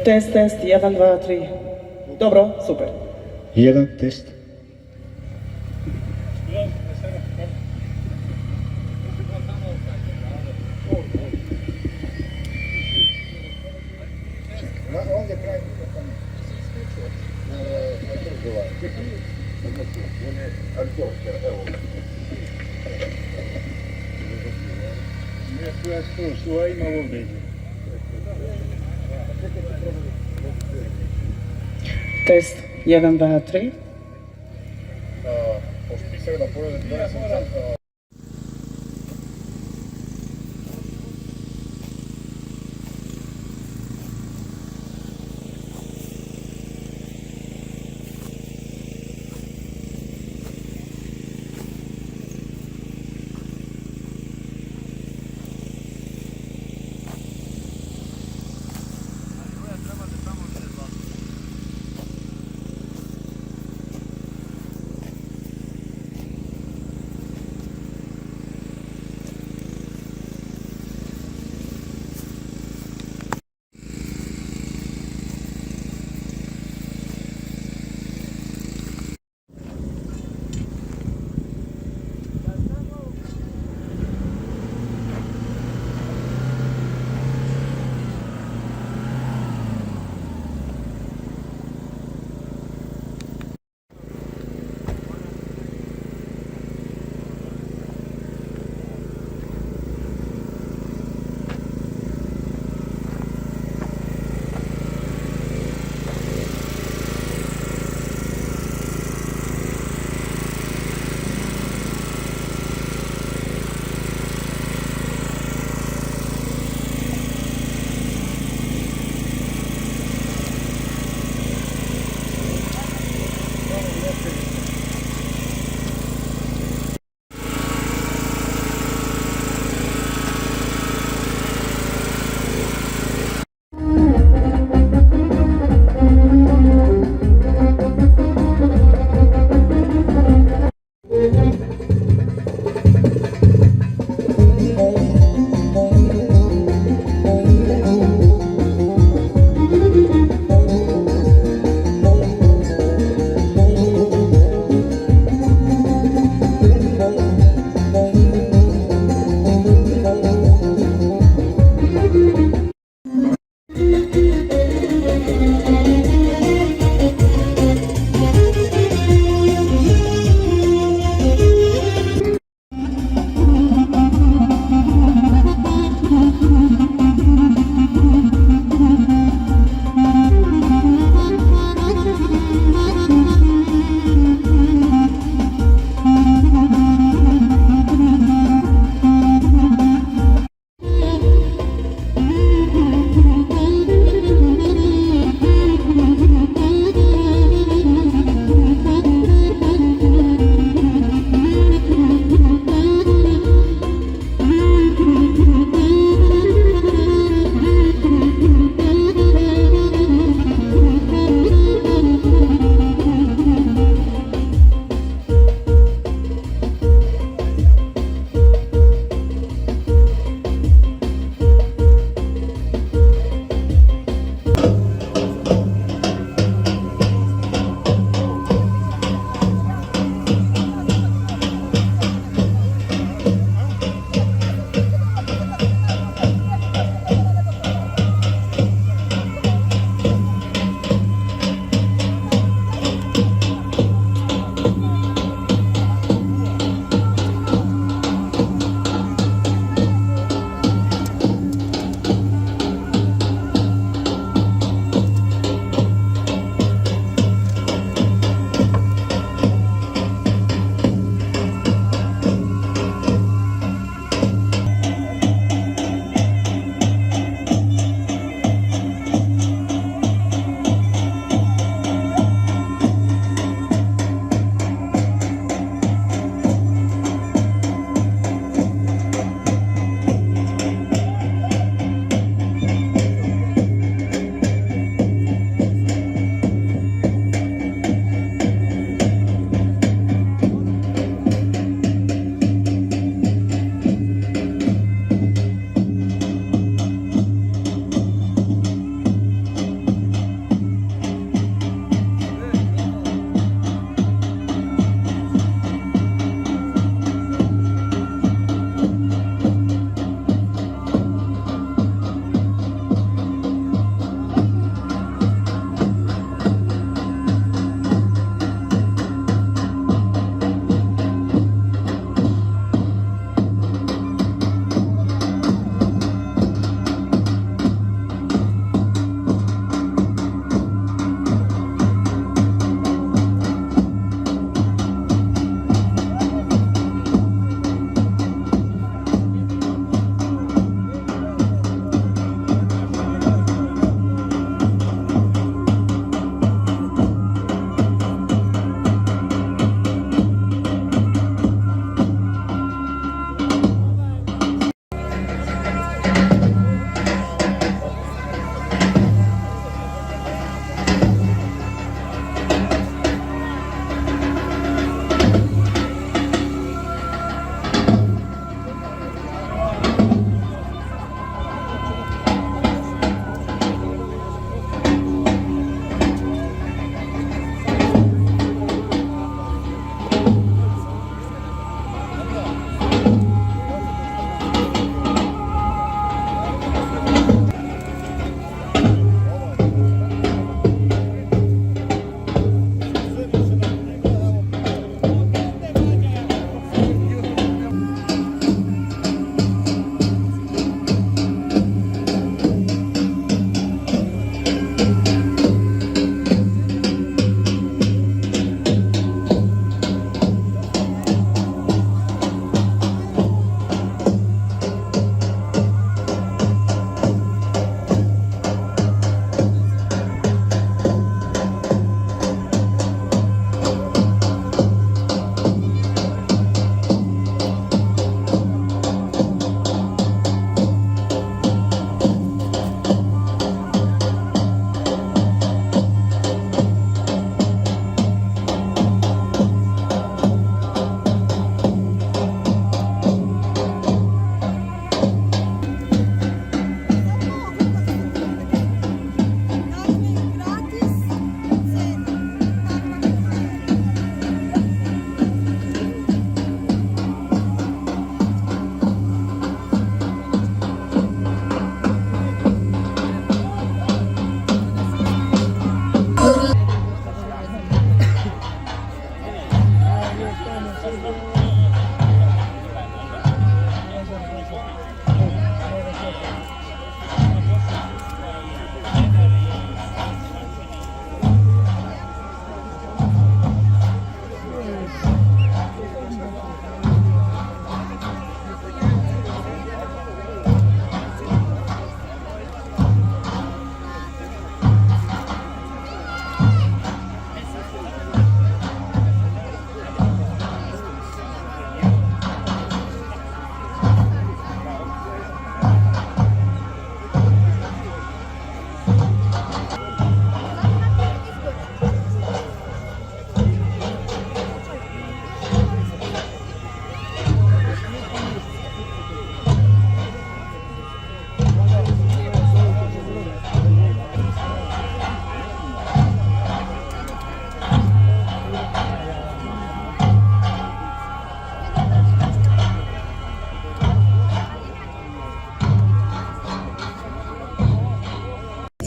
Тест, 1, 2, 3. Добро, супер. 1, тест. Ovdje kraj mikrofona. Evo. Svoja ima ovdje. Тест, 1, 2, 3. Pošto bi sada pored 20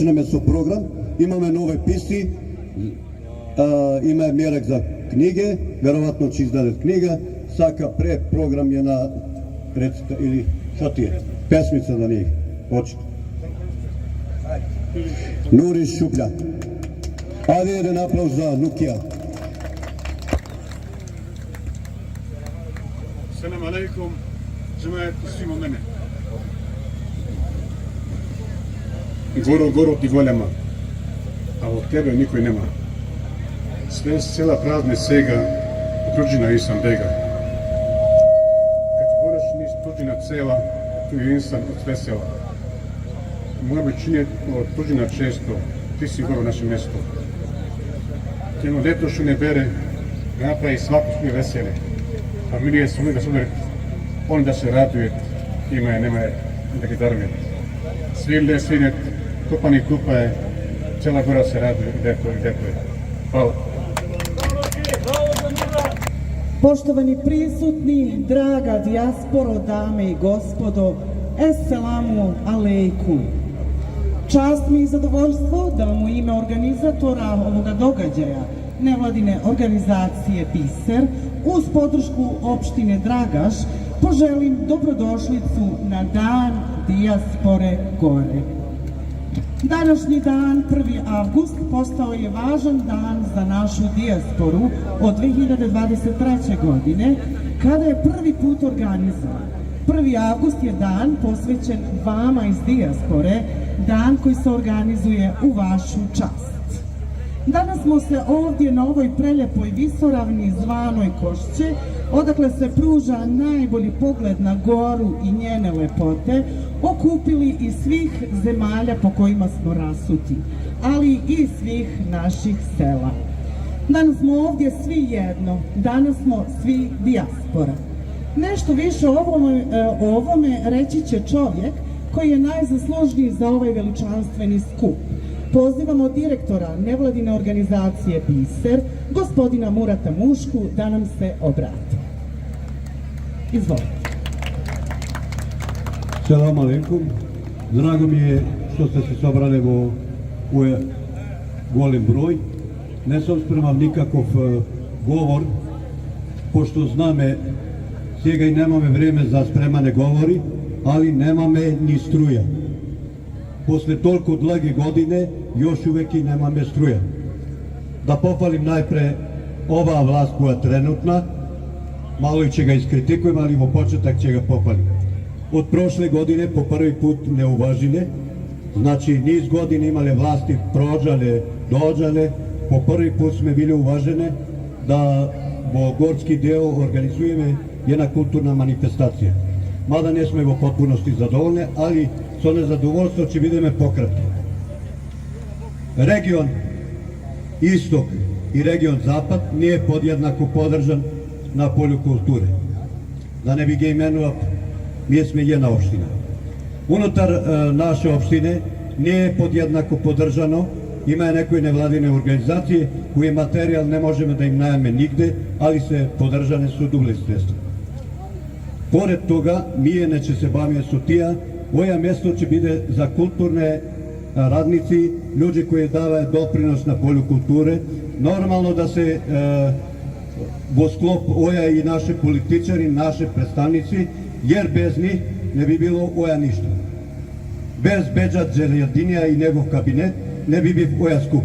Почнеме со програм. Имаме нови писни, има мерак за книге, веројатно ќе издадат книга. Сака пред програм е на реците или што ти е? Песмица да ни почне. Нури Шупља. Ајде еден аплауз за Нукија. Селам алейкум, джемајет свима мене. Горо ти голема, а од тебе никој нема. Све села празне сега, окружена и сам бега. Kad moraš nis tuđina cela, tu je insan od sve sela. Moja većina od tuđina često, ti si goro naše mjesto. Tjeno leto što ne bere, napravi svako svoje vesele. Familije su uvijek suder, on da se raduje, ima je, nema je, da ga daruje. Svilde, svinet, kupani kupaje, cela gora se raduje i dekuje. Hvala. Poštovani prisutni, draga dijasporo, dame i gospodo, Esselamu alejkum. Čast mi i zadovoljstvo da vam u ime organizatora ovoga događaja, nevladine organizacije Biser, uz podršku opštine Dragaš, poželim dobrodošlicu na Dan dijaspore Gore. Današnji dan, 1. avgust, postao je važan dan za našu dijasporu od 2023. godine, kada je prvi put organizovan. 1. avgust je dan posvećen vama iz dijaspore, dan koji se organizuje u vašu čast. Danas smo se ovdje na ovoj preljepoj visoravni zvanoj Košće, odakle se pruža najbolji pogled na Goru i njene lepote, okupili iz svih zemalja po kojima smo rasuti, ali i svih naših sela. Danas smo ovdje svi jedno, danas smo svi dijaspora. Nešto više o ovome reći će čovjek koji je najzaslužniji za ovaj veličanstveni skup. Pozivamo direktora nevladine organizacije Biser, gospodina Murata Mušku, da nam se obrati. Izvolite. Selam alejkum. Drago mi je što ste se sobrali u golem broj. Ne sam spremam nikakov govor, pošto zname, сега и немаме време за спремане говори, али немаме ни струја. После толку длги години, још увек и немаме струја. Да пофалим најпре оваа власт која тренутна, мало и ќе га искритикуем, али во почеток ќе га пофалим. Од прошле години по први пут не уважиле, значи низ години имале власти, проđале, доđале, по први пут сме биле уважене да во горски дел организуеме една културна манифестација. Мада не сме во потпуности задоволни, али со незадоволство ќе бидеме пократки. Регион Исток и регион Запад не е подjednako подржан на полju културе. Да не би ги именував, ние сме една општина. Унутар наше општине не е подjednako подржано, има некои невладине организации кои материјал не можеме да им најаме нигде, али се подржане со дубли средства. Поред тога, ние не ќе се бавиме со тија, оја место ќе биде за културне радници, луѓе кои даваат допринос на полju културе, нормално да се во склоп оја и наши политичари, наши представници, јер без нив не би било оја ништо. Без Беџат Џелјадинија и негов кабинет не би бив оја скуп.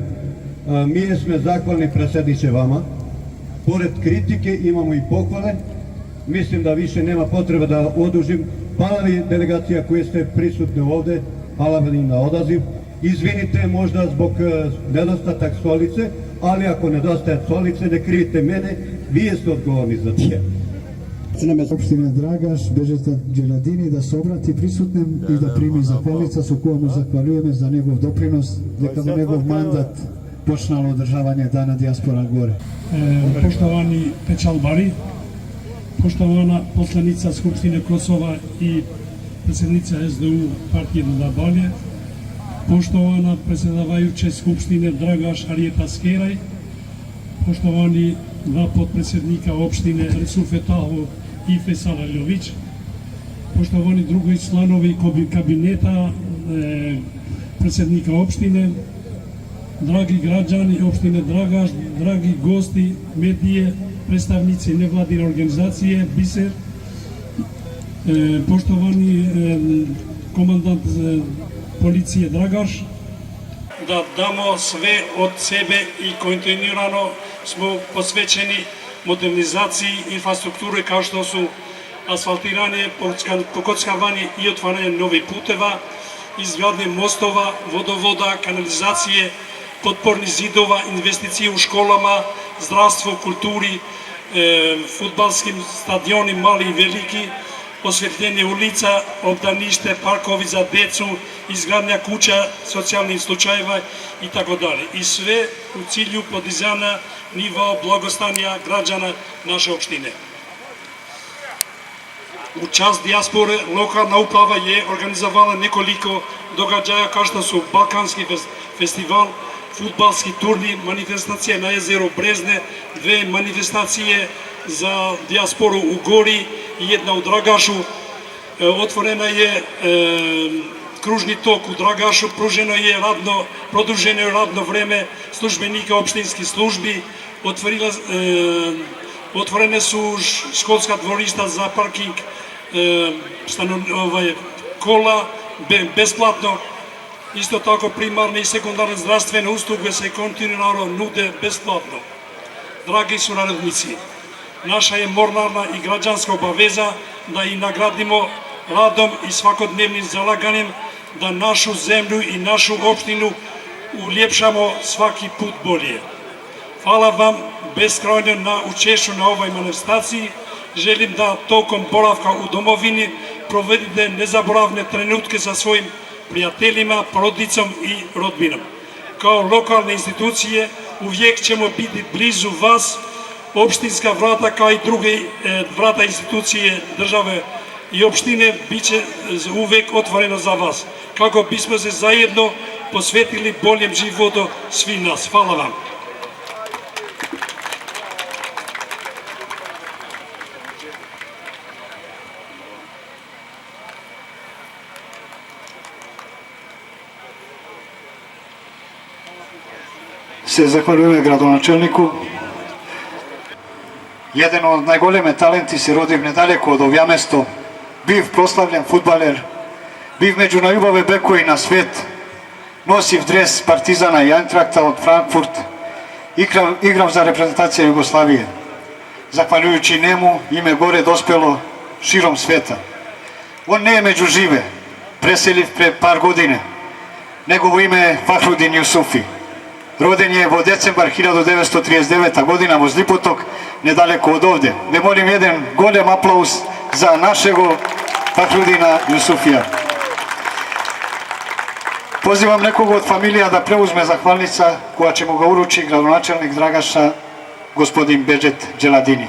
Ние сме захвални преседниче вама. Поред критике имамо и похвале. Мислим да више нема потреба да одужим. Хвала ви делегација кои сте присутни овде, хвала ви на одазив. Извините можда због недостатак солице, али ако недостаат солице, не криете мене, вие сте одговорни за тие. Opština Dragaš, Bežeta Đeladini, da se obrati prisutnim i da primi zahvalica su koja mu zahvaljujeme za njegov doprinos, neka mu njegov mandat počnalo održavanje Dana dijaspora Gore. Poštovani pečalbari, poštovana poslanica Skupštine Kosova i predsjednica SDU partije Dodabalje, poštovana predsjedavajuća Skupštine Dragaš Arijeta Skeraj, poštovani dva potpredsjednika opštine Resufe Taho i Fesala Ljović, poštovani drugi članovi kabineta, predsjednika opštine, dragi građani opštine Dragaš, dragi gosti, medije, predstavnici nevladine organizacije Biser, poštovani komandant policije Dragaš, da damo sve od sebe i kontinuirano smo posvećeni modernizaciji infrastrukture kao što su asfaltiranje, pokockavanje i otvaranje novih puteva, izgradnje mostova, vodovoda, kanalizacije, potpornih zidova, investicije u školama, zdravstvo, kulturi, fudbalskim stadioni, mali i veliki, osvjetljenje ulica, obdanište, parkovi za decu, izgradnja kuća, socijalnih slučajeva i tako dalje. I sve u cilju podizanja nivoa blagostanja građana naše opštine. U čast dijaspore lokalna uprava je organizovala nekoliko događaja kao što su Balkanski festival, fudbalski turnir, manifestacije na jezeru Brezne, 2 manifestacije za dijasporu u Gori i jedna u Dragašu. Otvorena je kružni tok u Dragašu, produženo je radno vreme službenika opštinskih službi, otvorene su školska dvorišta za parking kola besplatno. Isto tako primarne i sekundarne zdravstvene usluge se kontinuirano nude besplatno. Dragi sunarodnici, naša je moralna i građanska obaveza da ih nagradimo radom i svakodnevnim zalaganjem da našu zemlju i našu opštinu uljepšamo svaki put bolje. Hvala vam beskrajno na učešću na ovoj manifestaciji. Želim da tokom boravka u domovini provedete nezaboravne trenutke sa svojim prijateljima, porodicom i rodbinom. Kao lokalne institucije uvijek ćemo biti blizu vas. Opštinska vrata kao i druge vrata institucije države i opštine bit će uvijek otvorena za vas, kako bismo se zajedno posvetili boljem životu svih nas. Hvala vam. Se zahvaljujeme gradonačelniku. Jedan od najgoleme talenti se rodio nedaleko od ovja mesto, biv proslavljen fudbaler, biv među najljubave bekovi na svet, nosiv dres Partizana i Eintrachta od Frankfurt, igrav za reprezentacije Jugoslavije. Zahvaljujući njemu ime gore dospelo širom sveta. On ne je među žive, preseliv pre par godine, nego u ime Fahrudin Jusufi. Roden je u decembar 1939. godina voz Lipotok, nedaleko od ovde. Ne molim jedan golem aplauz za našego Fahrudina Jusufija. Pozivam nekog od familija da preuzme zahvalnica koja će mu ga uruči gradonačelnik Dragaša, gospodin Bedžet Đeladini.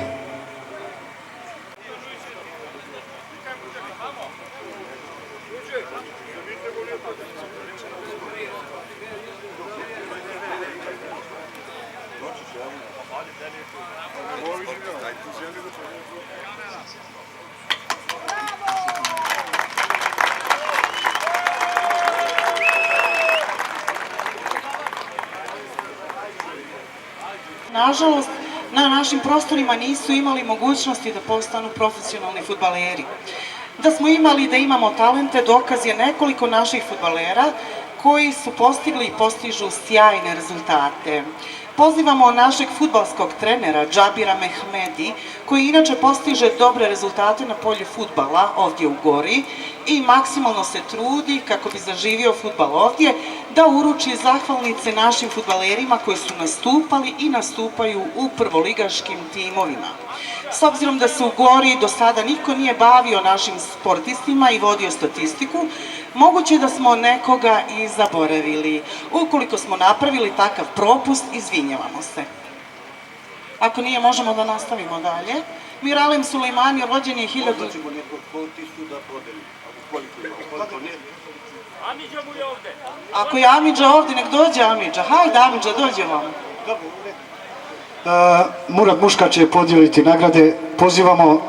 Nažalost, na našim prostorima nisu imali mogućnosti da postanu profesionalni fudbaleri. Da smo imali i da imamo talente, dokaz je nekoliko naših fudbalera koji su postigli i postižu sjajne rezultate. Pozivamo našeg fudbalskog trenera Džabira Mehmedi, koji inače postiže dobre rezultate na polju fudbala ovdje u Gori i maksimalno se trudi kako bi zaživio fudbal ovdje, da uruči zahvalnice našim fudbalerima koji su nastupali i nastupaju u prvoligaškim timovima. S obzirom da se u Gori do sada niko nije bavio našim sportistima i vodio statistiku, moguće je da smo nekoga i zaboravili. Ukoliko smo napravili takav propust, izvinjavamo se. Ako nije, možemo da nastavimo dalje. Miralem Sulejmani rođen je 1000... Amidža mu je ovde. Ako je Amidža ovde, nek dođe Amidža. Hajde Amidža, dođe vam. Murad Muška će podijeliti nagrade. Pozivamo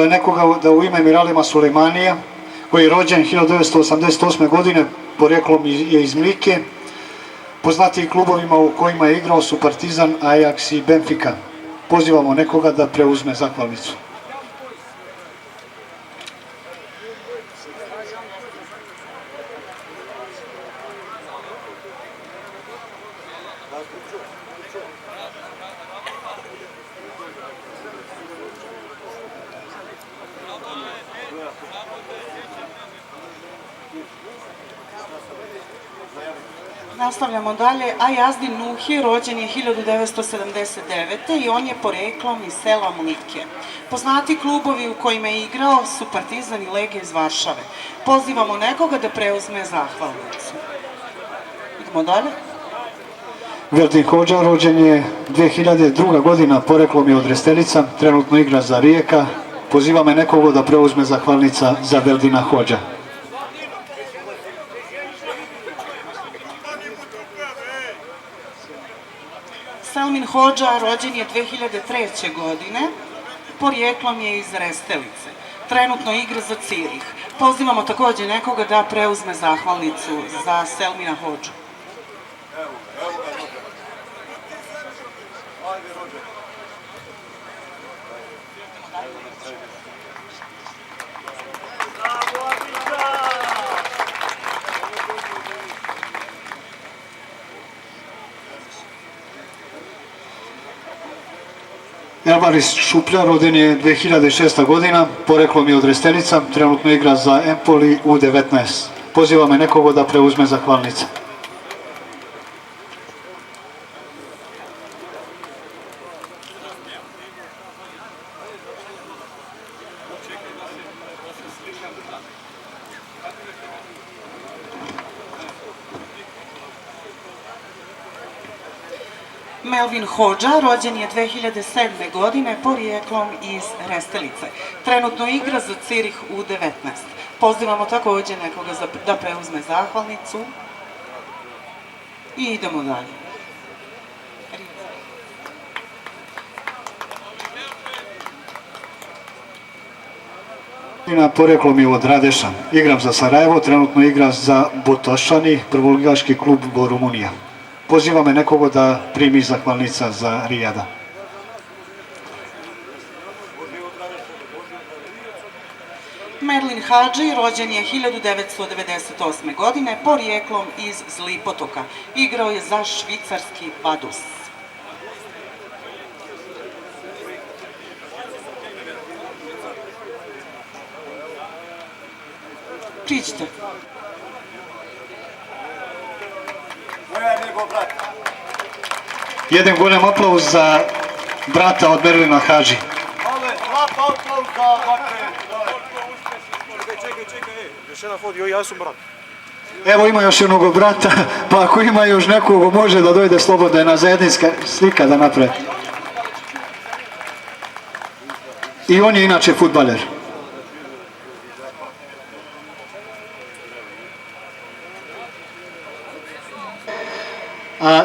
nekoga da u ime Miralema Sulejmanija, koji je rođen 1988. godine, porijeklom je iz Mlike. Poznatiji klubovima u kojima je igrao su Partizan, Ajax i Benfica. Pozivamo nekoga da preuzme zahvalnicu. Nastavljamo dalje. Ajazdin Nuhi rođen je 1979. i on je poreklom iz sela Mlike. Poznati klubovi u kojima je igrao su Partizan i Legija iz Varšave. Pozivamo nekoga da preuzme zahvalnicu. Idemo dalje. Verdin Hodža rođen je 2002. godina, poreklom je od Restelica, trenutno igra za Rijeka. Pozivamo nekoga da preuzme zahvalnica za Verdina Hodža. Selmin Hodža rođen je 2003. godine, porijeklom je iz Restelice. Trenutno igra za Cirih. Pozivamo također nekoga da preuzme zahvalnicu za Selmina Hodžu. Elmaris Šuplja rođen je 2006. godina, poreklom je od Restelica, trenutno igra za Empoli U19. Pozivamo nekoga da preuzme zahvalnice. Melvin Hodža rođen je 2007. godine, porijeklom iz Restelice. Trenutno igra za Cirih U19. Pozivamo također nekoga da preuzme zahvalnicu. I idemo dalje. Poreklom je od Radeša. Igram za Sarajevo, trenutno igra za Botošani, prvoligaški klub Rumunija. Pozivamo nekoga da primi zahvalnica za Rijada. Merlin Hadži rođen je 1998. godine, porijeklom iz Zlipotoka. Igrao je za švicarski Vaduz. Priđite. Jedan golem aplauz za brata od Merlina Hadži. Evo ima još jednog brata, pa ako ima još nekog može da dojde slobodno, jedna zajednička slika da napravi. I on je inače fudbaler.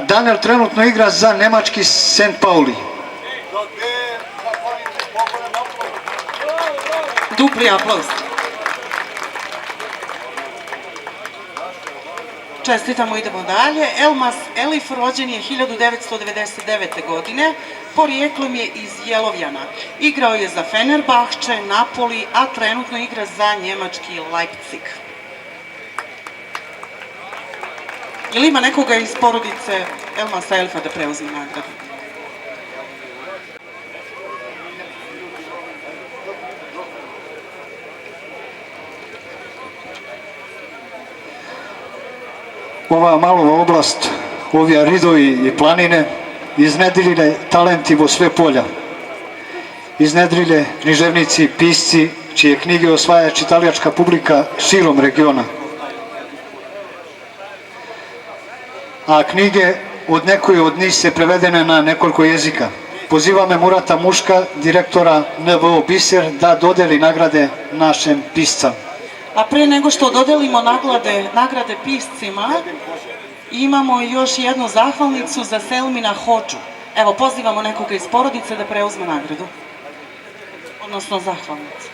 Daniel trenutno igra za nemački St. Pauli. Dupli aplauz. Čestitamo, idemo dalje. Elmas Elif rođen je 1999. godine, porijeklom je iz Jelovjana. Igrao je za Fenerbahče, Napoli, a trenutno igra za njemački Leipzig. Ili ima nekoga iz porodice Elmasa Elifa da preuzme nagradu? Ova malova oblast, ovi ridovi i planine, iznedrile talenti vo sve polja. Iznedrile književnici, pisci, čije knjige osvaja čitalačka publika širom regiona. A knjige od nekoj od njih se prevedene na nekoliko jezika. Pozivame Murata Muška, direktora NVO Biser, da dodeli nagrade našem piscam. A pre nego što dodelimo nagrade piscima, imamo još jednu zahvalnicu za Selmina Hodžu. Evo, pozivamo nekoga iz porodice da preuzme nagradu. Odnosno zahvalnicu.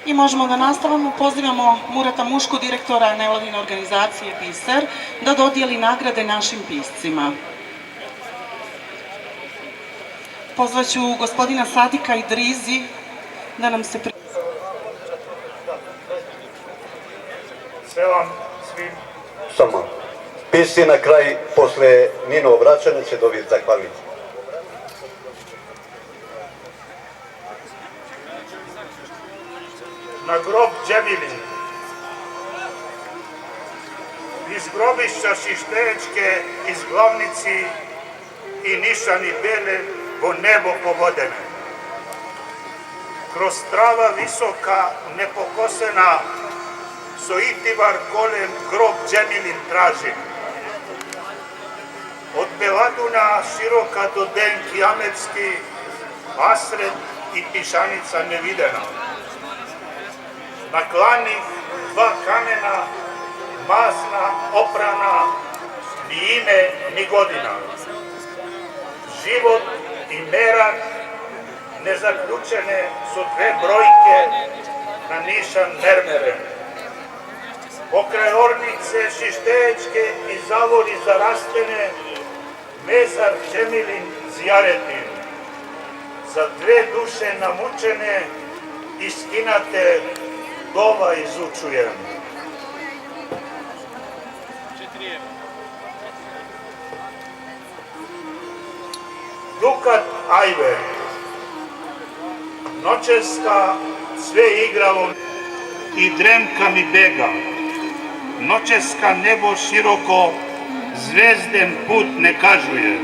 I možemo da nastavimo. Pozivamo Murata Mušku, direktora nevladine organizacije Biser, da dodijeli nagrade našim piscima. Pozvaću gospodina Sadika Idrizi da nam se Selam svim. Samo. Pisci na kraj, posle Nino obraćanja će dobiti zahvalnicu. Na grob Džemilin. Iz grobišća Šištečke, iz Glavnici i Nišani Bele, vo nebo povodene. Kroz trava visoka, nepokosena, so itivar golem grob Džemilin tražim. Od Beladuna široka do Denki Ametski, Asred i Pišanica nevidena. Na klanih 2 kamena, masna, oprana, ni ime, ni godina. Život i merak nezaključene su 2 brojke na nišan mermeren. Pokraj ornice Šištečke i zavori zarastene, mezar Džemilin zijaretin. Za 2 duše namučene iskinate dova izučujem. Dukat Ajve. Noćeska sve igralo i dremka mi bega. Noćeska nebo široko zvezden put ne kažuje.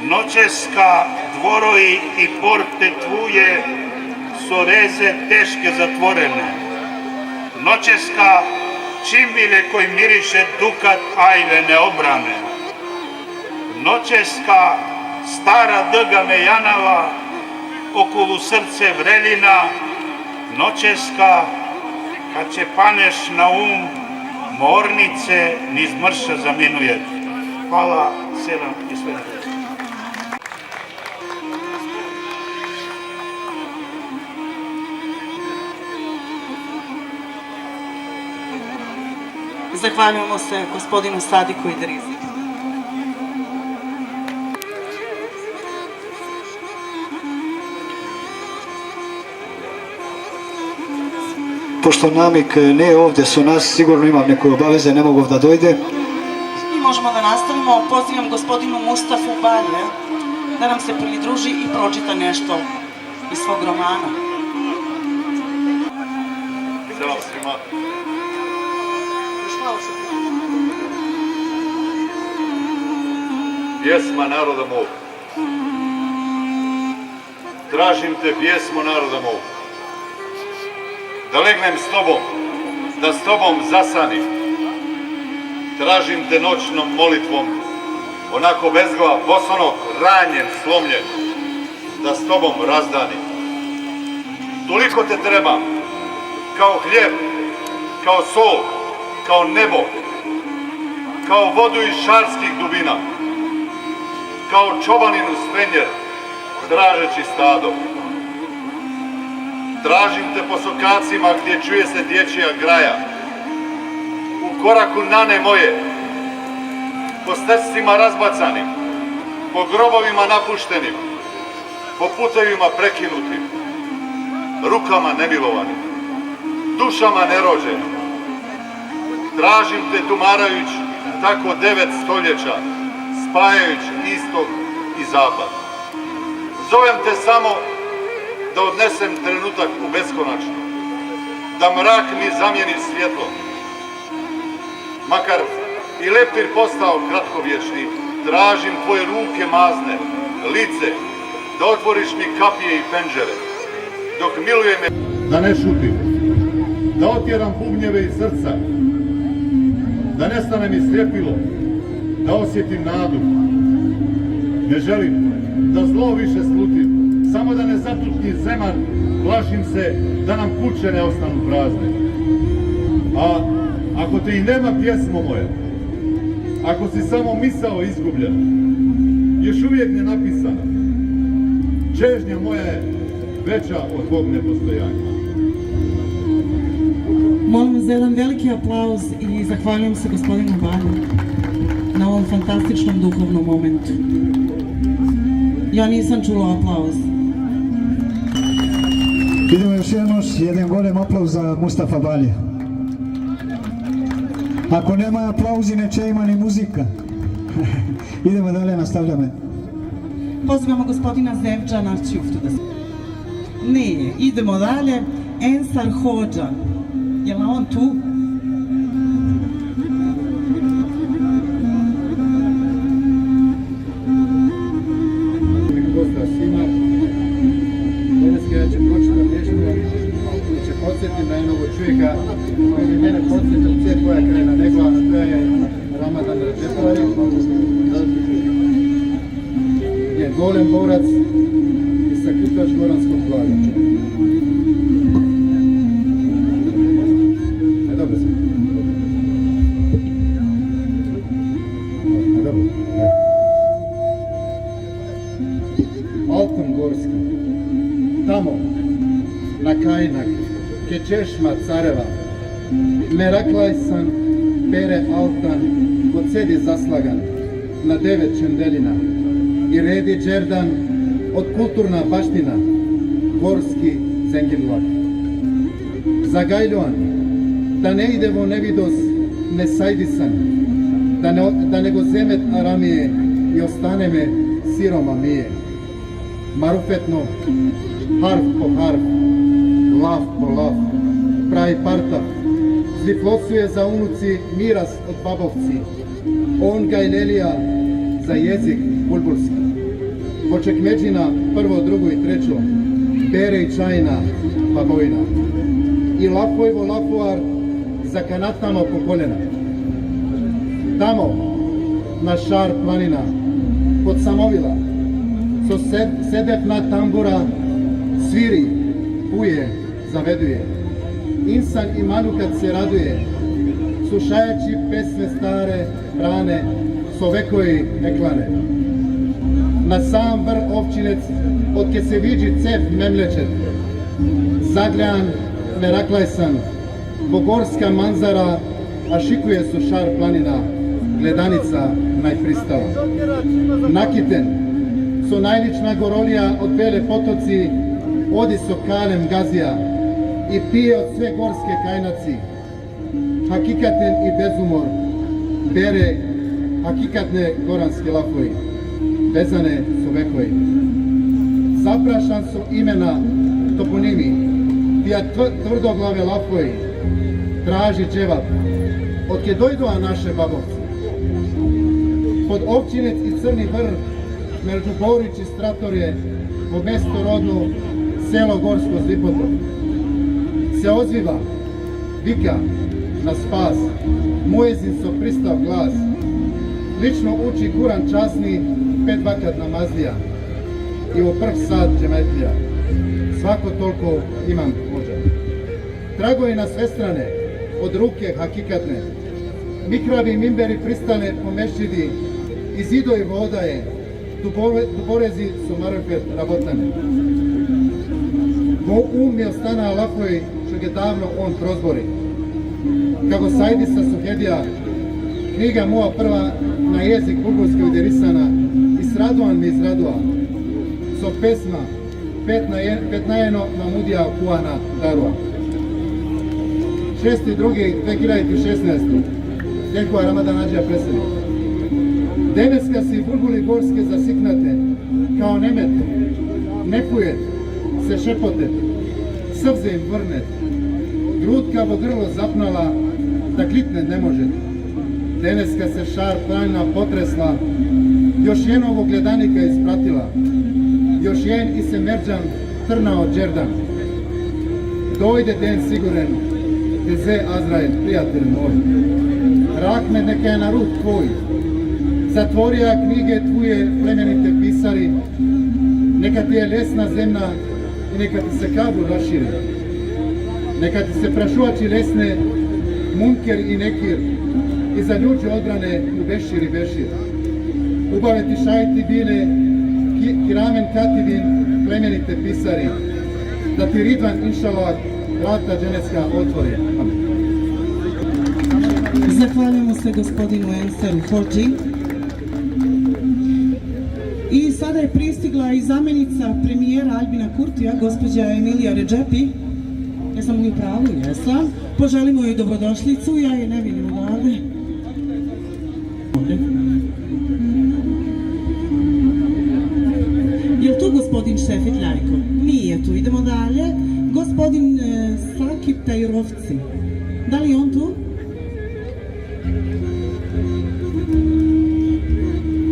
Noćeska dvoroji i porte tvuje so reze teške zatvorene. Noćeska čimbile koji miriše dukat ajve neobrane. Noćeska stara dga me janava, okolo srce vrelina. Noćeska kad će paneš na mornice niz mrša zaminuje. Hvala, selam i sve. Zahvaljujemo se gospodinu Sadiku Idrizi. Pošto Namik nije ovdje su nas, sigurno imam neke obaveze, ne mogu da dojde. Mi možemo da nastavimo. Pozivam gospodinu Mustafu Balje da nam se pridruži i pročita nešto iz svog romana. Selam svima. Pjesma naroda mog. Tražim te, pjesmo naroda mog. Da legnem s tobom, da s tobom zasanim. Tražim te noćnom molitvom, onako bezglav, bosonog, ranjen, slomljen, da s tobom razdanim. Toliko te trebam, kao hljeb, kao sol, kao nebo, kao vodu iz šarskih dubina, kao čobaninu spenjer, tražeći stado. Tražim te po sokacima gdje čuje se dječja graja, u koraku nane moje, po stecima razbacanim, po grobovima napuštenim, po putevima prekinutim, rukama nemilovanim, dušama nerođenim. Tražim te tumarajući tako 9 stoljeća, spajajući istok i zapad. Zovem te samo da odnesem trenutak u beskonačno, da mrak mi zamijeni svjetlo. Makar i leptir postao kratkovječni, tražim tvoje ruke mazne, lice, da otvoriš mi kapije i penđere, dok miluje me. Da ne šutim, da otjeram bubnjeve iz srca, da nestane mi sljepilo, da osjetim nadu. Ne želim da zlo više slutim, samo da ne zatutni zeman, plašim se da nam kuće ne ostanu prazne. Ako te i nema pjesmo moje, ako si samo misao izgubljena, još uvijek ne napisana, čežnja moja je veća od tvog nepostojanja. Molim vas za jedan veliki aplauz i zahvaljujem se gospodinu Banju na ovom fantastičnom duhovnom momentu. Ja nisam čula aplauz. Idemo još jedan golem aplauz za Mustafa Balija. Ako nema aplauzi, neće ima ni muzika. Idemo dalje, nastavljamo. Pozivamo gospodina Zevđana Ćuftu da se... Nije, idemo dalje. Ensar Hođa. Je li on tu? Pozdrav svima. Danas ja ću pročitati nešto koji će podsjetiti na jednog čovjeka koji bi mene podsjetio sve koja krena nego, a to je Ramadan Radžepović. Je golem borac i sakutač goranskog blaga. Dobro sam. Dobro. Altan Gorski, tamo, na Kajnak, ke češma careva, Meraklaj san, bere Altan, kod sedi zaslagan, na 9 čendelina, i redi džerdan, od kulturna baština, Gorski Zenginlak. Zagajljoan, da ne idemo nevidos, ne sajdisan, da nego zemet aramije i ostane me siroma mije. Marufetno, harf po harf, lav po lav, pravi partav, zliflosuje za unuci miras od babovci, on gajlelija za jezik bulburski. Poček međina, prvo, drugo i trećo, bere i čajna, babojna. I lapojvo lapuar za kanatamo po koljena. Tamo, na šar planina, pod Samovila, so sedefna tambura sviri, puje, zaveduje. Insan i manukat se raduje, slušajući pesme stare, rane, so vekoji neklane. Na sam vrh ovčinec, od ke se viđi cef memlečet, zagljan, meraklajsan, bogorska manzara, a šikuje su šar planina, gledanica najpristala. Nakiten, so najlična gorolija od Bele potoci, odi so kalem gazija i pije od sve gorske kajnaci. Hakikaten i bezumor, bere hakikatne goranske lafoji, vezane su vekoji. Zaprašan su imena toponimi, tija tvrdoglave lafoji, traži dževap, od ke dojdoa naše babovce. Pod Ovčinec i Crni vrh, među Borić i Stratorje, po mesto rodnu, selo Gorsko Zlipoto. Se ozviva, vika na spas, muezin so pristav glas. Lično uči Kuran časni, 5 vakat namazlija i u prv sad džemetlija. Svako toliko imam hođa. Tragoje na sve strane, od ruke hakikatne. Mikravi mimberi pristane po mešćidi i zidovi vodaje, duborezi su marufet rabotane. Mo um je ostana lafoji, što je davno on prozbori. Kako sajdisa suhedija, knjiga moja prva na jezik bulgurski uderisana, izradovan mi izradova. So pesma, pet najeno na mudija kuana darua. 6.2.2016. Ljekova Ramadan Ađija presedi. Deneska si bulguli gorske zasiknate, kao nemete, ne pujet, se šepotet, srze im vrnet, grudka vo grlo zapnala, da klitne ne možete. Deneska se šar planina potresla, još jednovo gledanika ispratila, još jen i se merđan trnao džerdan. Dojde den siguren, Deze Azrael, prijatelj moj, rahme neka je narod tvoj, zatvorija knjige tvoje plemenite pisari, neka ti je lesna zemlja i neka ti se kabur raširi, neka ti se prašuači lesne Munker i Nekir i za ljuđe odbrane u Bešir i Bešir. Ubaveti šajti bile kiramen kativin plemenite pisari, da ti Ridvan inšalah vrata dženecka otvore. Amen. Zahvaljujemo se gospodinu Enseru Hodži. I sada je pristigla i zamjenica premijera Albina Kurtija, gospođa Emilija Redžepi. Jesam li u pravu? Jesam. Poželimo joj dobrodošlicu, ja je ne vidim odavde. Je li tu gospodin Šefik Ljajko? Nije tu, idemo dalje. Gospodin Sakip Tajrovci. Da li je on tu?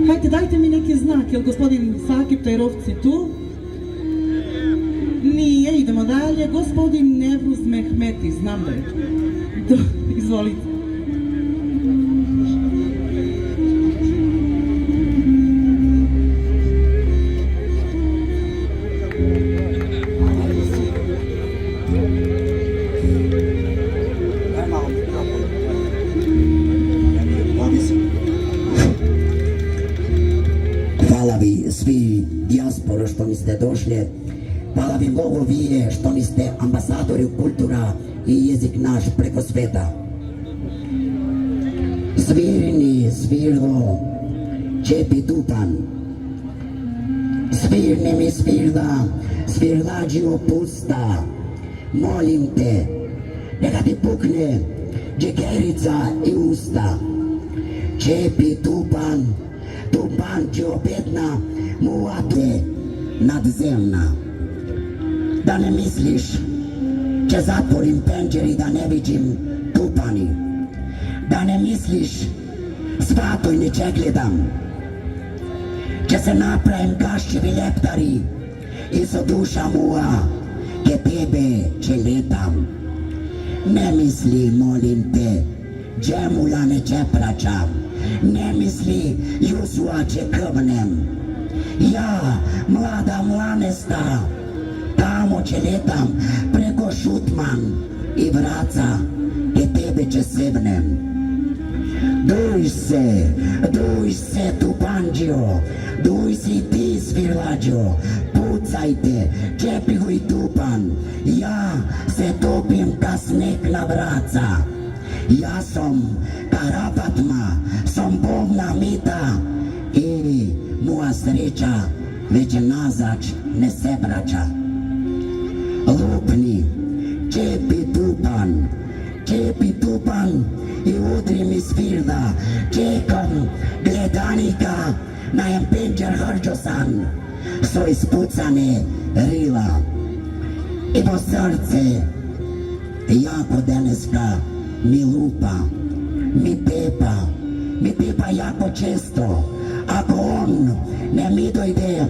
Hajde, dajte mi neki znak, je li gospodin Sakip Tajrovci tu? Nije, idemo dalje. Gospodin Nevruz Mehmeti, znam da je tu. Izvolite. Hvala vi svi dijasporo što niste došli. Hvala vi Bogu vi što niste ambasadori kultura i jezik naš preko sveta. Svirni svirdo Čepi Tupan. Svirni mi svirda, svirdađio pusta. Molim te, neka ti pukne džekerica i usta. Čepi Tupan, Tupan će opetna muate nadzemna. Da ne misliš, će zatvorim penđeri da ne vidim Tupani. Da ne misliš, svatoj ne će gledam. Će se napravim kašćevi leptari i sa duša moja ke tebe će letam. Ne misli, molim te, džemula ne će praćam. Ne misli, Jusua će krvnem. Ja, mlada mlanesta, tamo će letam preko Šutman i vraca ke tebe će sevnem. Duj se Tupanđio, duj si ti svirlađo, pucajte, Čepi go i Tupan, ja se topim ka sneg na vraca. Ja sam Karafatma, sam Bogna mita i moja sreća već nazad ne se vraća. Lupni, Čepi Tupan i udri mi svirda, čekam gledanika na jem penđer hrđosan, so ispucane rila. I po srce jako deneska mi lupa, mi pepa jako često. Ako on ne mi dojde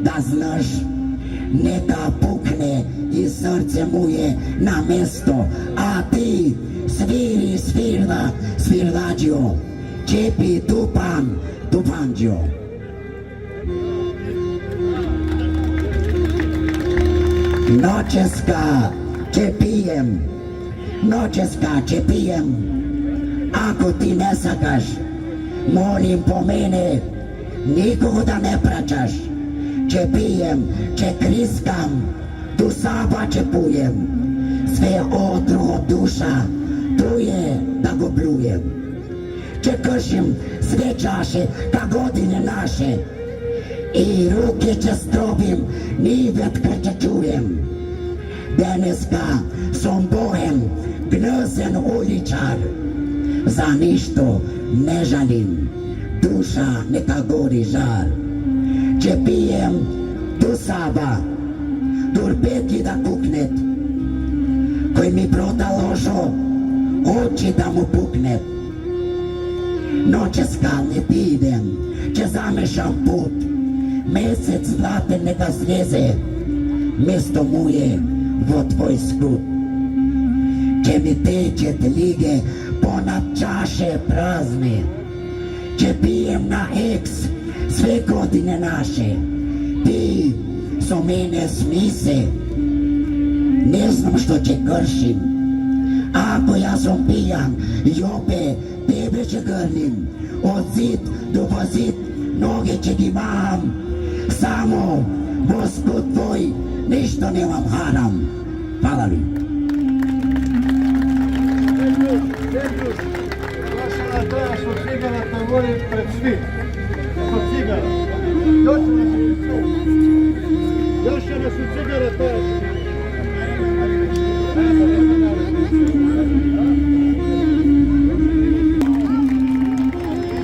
da znaš, neka pukne i srce mu je na mesto, a ti sviri svirda, svirdađio, Čepi Tupan, Tupanđio. Noćeska će pijem, ako ti ne sakaš, molim po mene, nikogo da ne praćaš. Če pijem, če kriskam, tu saba če pujem, sve otruho duša, tu je da go blujem. Če kršim sve čaše, ka godine naše, i ruke če strobim, ni vetka če čujem. Deneska som bohem, gnösen uličar, za ništo ne žalim, duša neka gori žar. Če pijem, tu saba, tur petlji da kuknet, koji mi proda ložo, oči da mu puknet. Noćeska ne pidem, če zamešam put, mesec zlaten neka sleze, mesto mu je vo tvoj skut. Če mi teče lige ponad čaše prazne, če pijem na eks sve godine naše, ti so mene smise, ne znam što će kršim, Ako ja sam pijan i opet tebe će grlim, od zid do zid noge će ti maham, samo Gospod tvoj ništa ne vam haram. Hvala vi. Vaša traja što cigara te voli pred svi. Što cigara. Još jedna su cigara traja.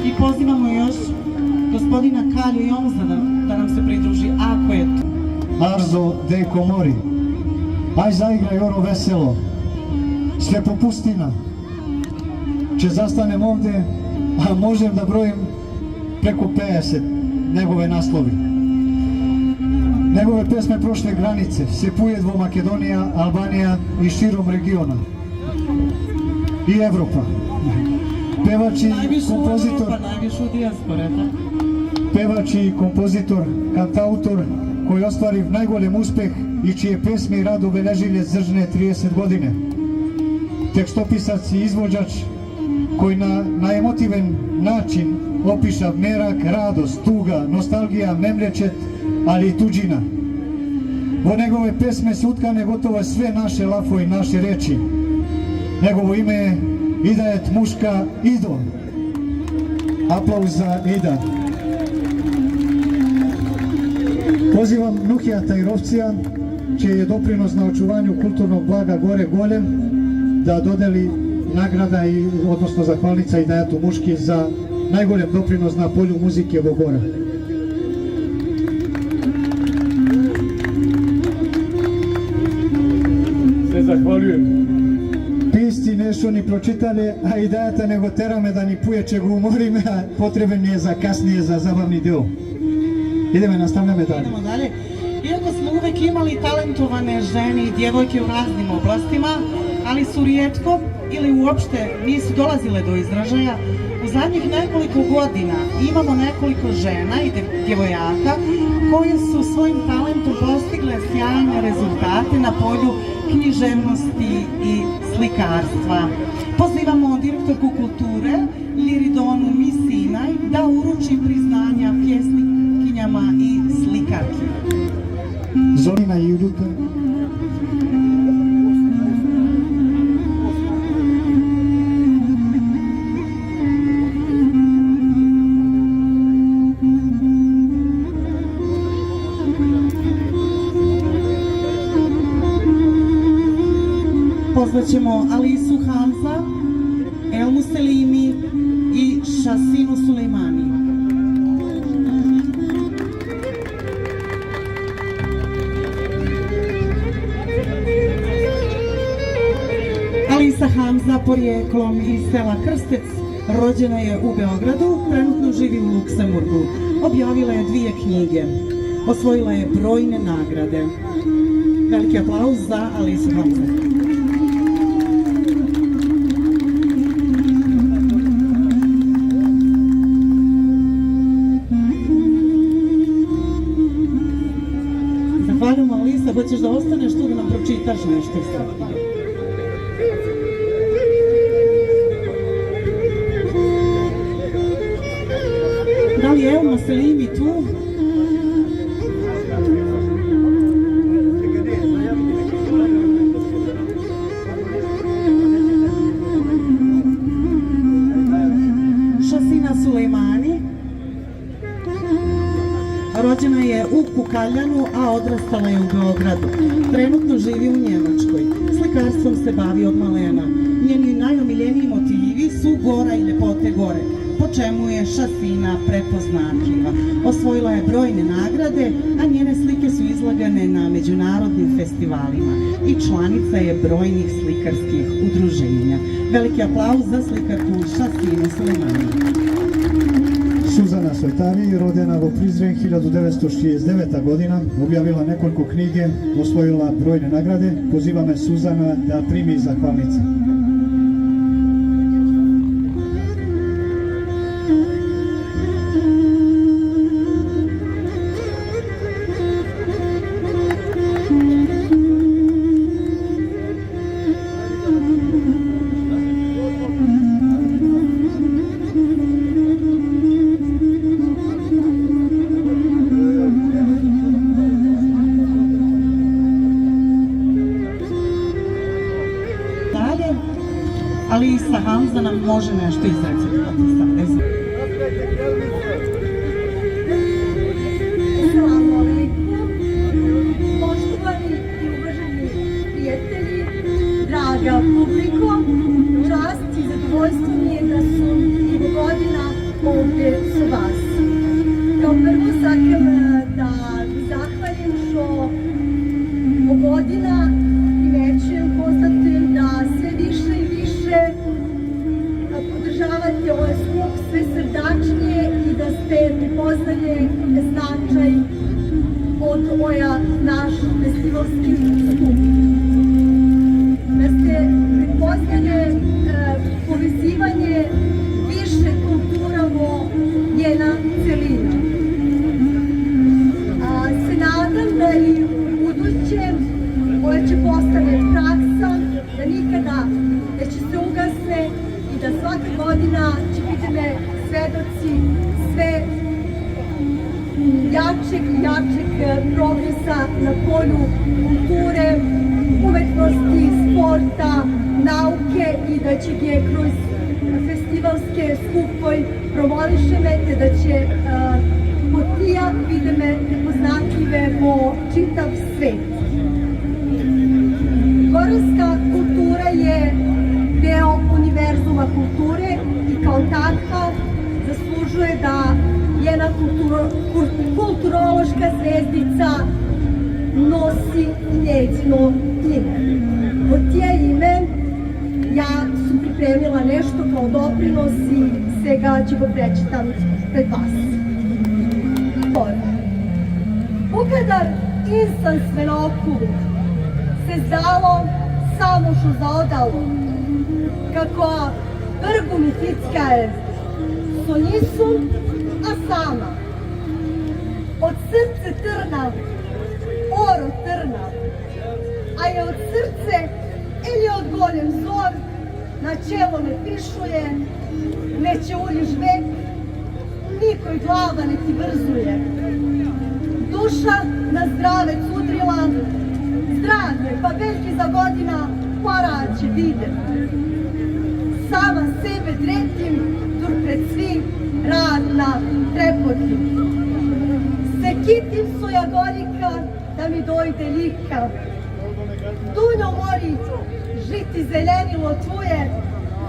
I pozivamo još gospodina Kalju Jomza da nam se pridruži, ako je tu. Arzo deko mori. Aj zaigraj ono veselo. Sve popustina. Če zastanem ovde, a možem da brojim preko 50 njegove naslovi. Njegove pesme prošle granice, se pojedvo Makedonija, Albanija i širom regiona. I Evropa. Pevač i kompozitor, Najviše u dijaspore, da? pevač i kompozitor, kantautor koji ostvari najgoljem uspeh i čije pesme i rado beležilje zržne 30 godine. Tekstopisac i izvođač koji na emotiven način opiša merak, radost, tuga, nostalgija, memlečet, ali i tuđina. Vo njegove pesme su utkane gotovo sve naše lafo i naše reči. Njegovo ime je Idajet Muška Ido. Aplauz za Ida. Pozivam Nuhija Tajrovcija, čiji je doprinos na očuvanju kulturnog blaga Gore Golem, da dodeli nagrada, odnosno zahvalnica Idajetu Muški za najgoljem doprinos na polju muzike Bogora. Se zahvaljujem. Pisci nešto ni pročitali, a Idajeta nego terame da ni puje čega umorim, a potreben je za kasnije za zabavni deo. Idemo, nastavljamo dalje. Idemo dalje. Iako smo uvek imali talentovane žene i djevojke u raznim oblastima, ali su rijetko ili uopšte nisu dolazile do izražaja, u zadnjih nekoliko godina imamo nekoliko žena i djevojaka koje su svojim talentom postigle sjajne rezultate na polju književnosti i slikarstva. Pozivamo direktorku kulture Liridonu Misinaj da uruči priznanja pjesnikinjama i slikarki. Zorina Juduka. Pozvaćemo Alisu Hamza, Elmu Selimi i Šasinu Sulejmani. Alisa Hamza porijeklom iz sela Krstec, rođena je u Beogradu, trenutno živi u Luksemburgu. Objavila je 2 knjige, osvojila je brojne nagrade. Veliki aplauz za Alisu Hamza. Zahvaljujemo, Alisa, hoćeš da ostaneš tu da nam pročitaš nešto iz toga? Da li je Elma Selimi tu? Šasina Sulejmani. Rođena je u Kukaljanu, a odrastala je u Beogradu. Trenutno živi u Njemačkoj. Slikarstvom se bavi od malena. Njeni najomiljeniji motivi su gora i ljepote gore, po čemu je Šasina prepoznatljiva. Osvojila je brojne nagrade, a njene slike su izlagane na međunarodnim festivalima i članica je brojnih slikarskih udruženja. Veliki aplauz za slikarku Šasinu Sulejmani. Suzana Sojtari, rodena u Prizren 1969. godina, objavila nekoliko knjige, osvojila brojne nagrade. Poziva me Suzana da primi zahvalnice. ali Isa Hamza nam može nešto izrecitovati sada. Assalamu alaikum, poštovani i uvaženi prijatelji, draga publiko, čast i zadovoljstvo mi je da sam i godina ovdje sa vas. Kao prvo sakam da zahvalim što godina primećujem, konstatujem da sve više i više podržavate ovaj skup sve srdačnije i da ste prepoznali značaj od ovoja naš festivalski skup. Da ste prepoznali povezivanje više kultura vo njena celina. Se nadam da i u budućem ovo će postane praksa, da nikada neće se ugasne i da svaka godina će biti svedoci sve jačeg i jačeg progresa na polju kulture, umetnosti, sporta, nauke i da će je kroz festivalske skupoj promovišeme te da će potija vidime prepoznatljive po čitav svet. Goranska kultura je deo univerzuma kulture i kao takva zaslužuje da njena kulturološka zvezdica nosi njezino ime. Od tije ime ja sam pripremila nešto kao doprinos i svega ću ga prečitam pred vas. Ukadar insan svenoku se zdalo samo što zaodalo, kako vrgu mi fickaje, so nisu, a sama. Od srce trna, oro trna, a je od srce ili od goljem zor, na čelo ne pišuje, neće uliš vek, nikoj glava ne ti vrzuje. Duša na zdravec udrila, zdravlje pa veliki za godina poraće vide. Sama sebe dretim, dur pred svim radna trepotim. Se kitim suja gorika, da mi dojde lika. Dunjo mori, žiti zelenilo tvuje,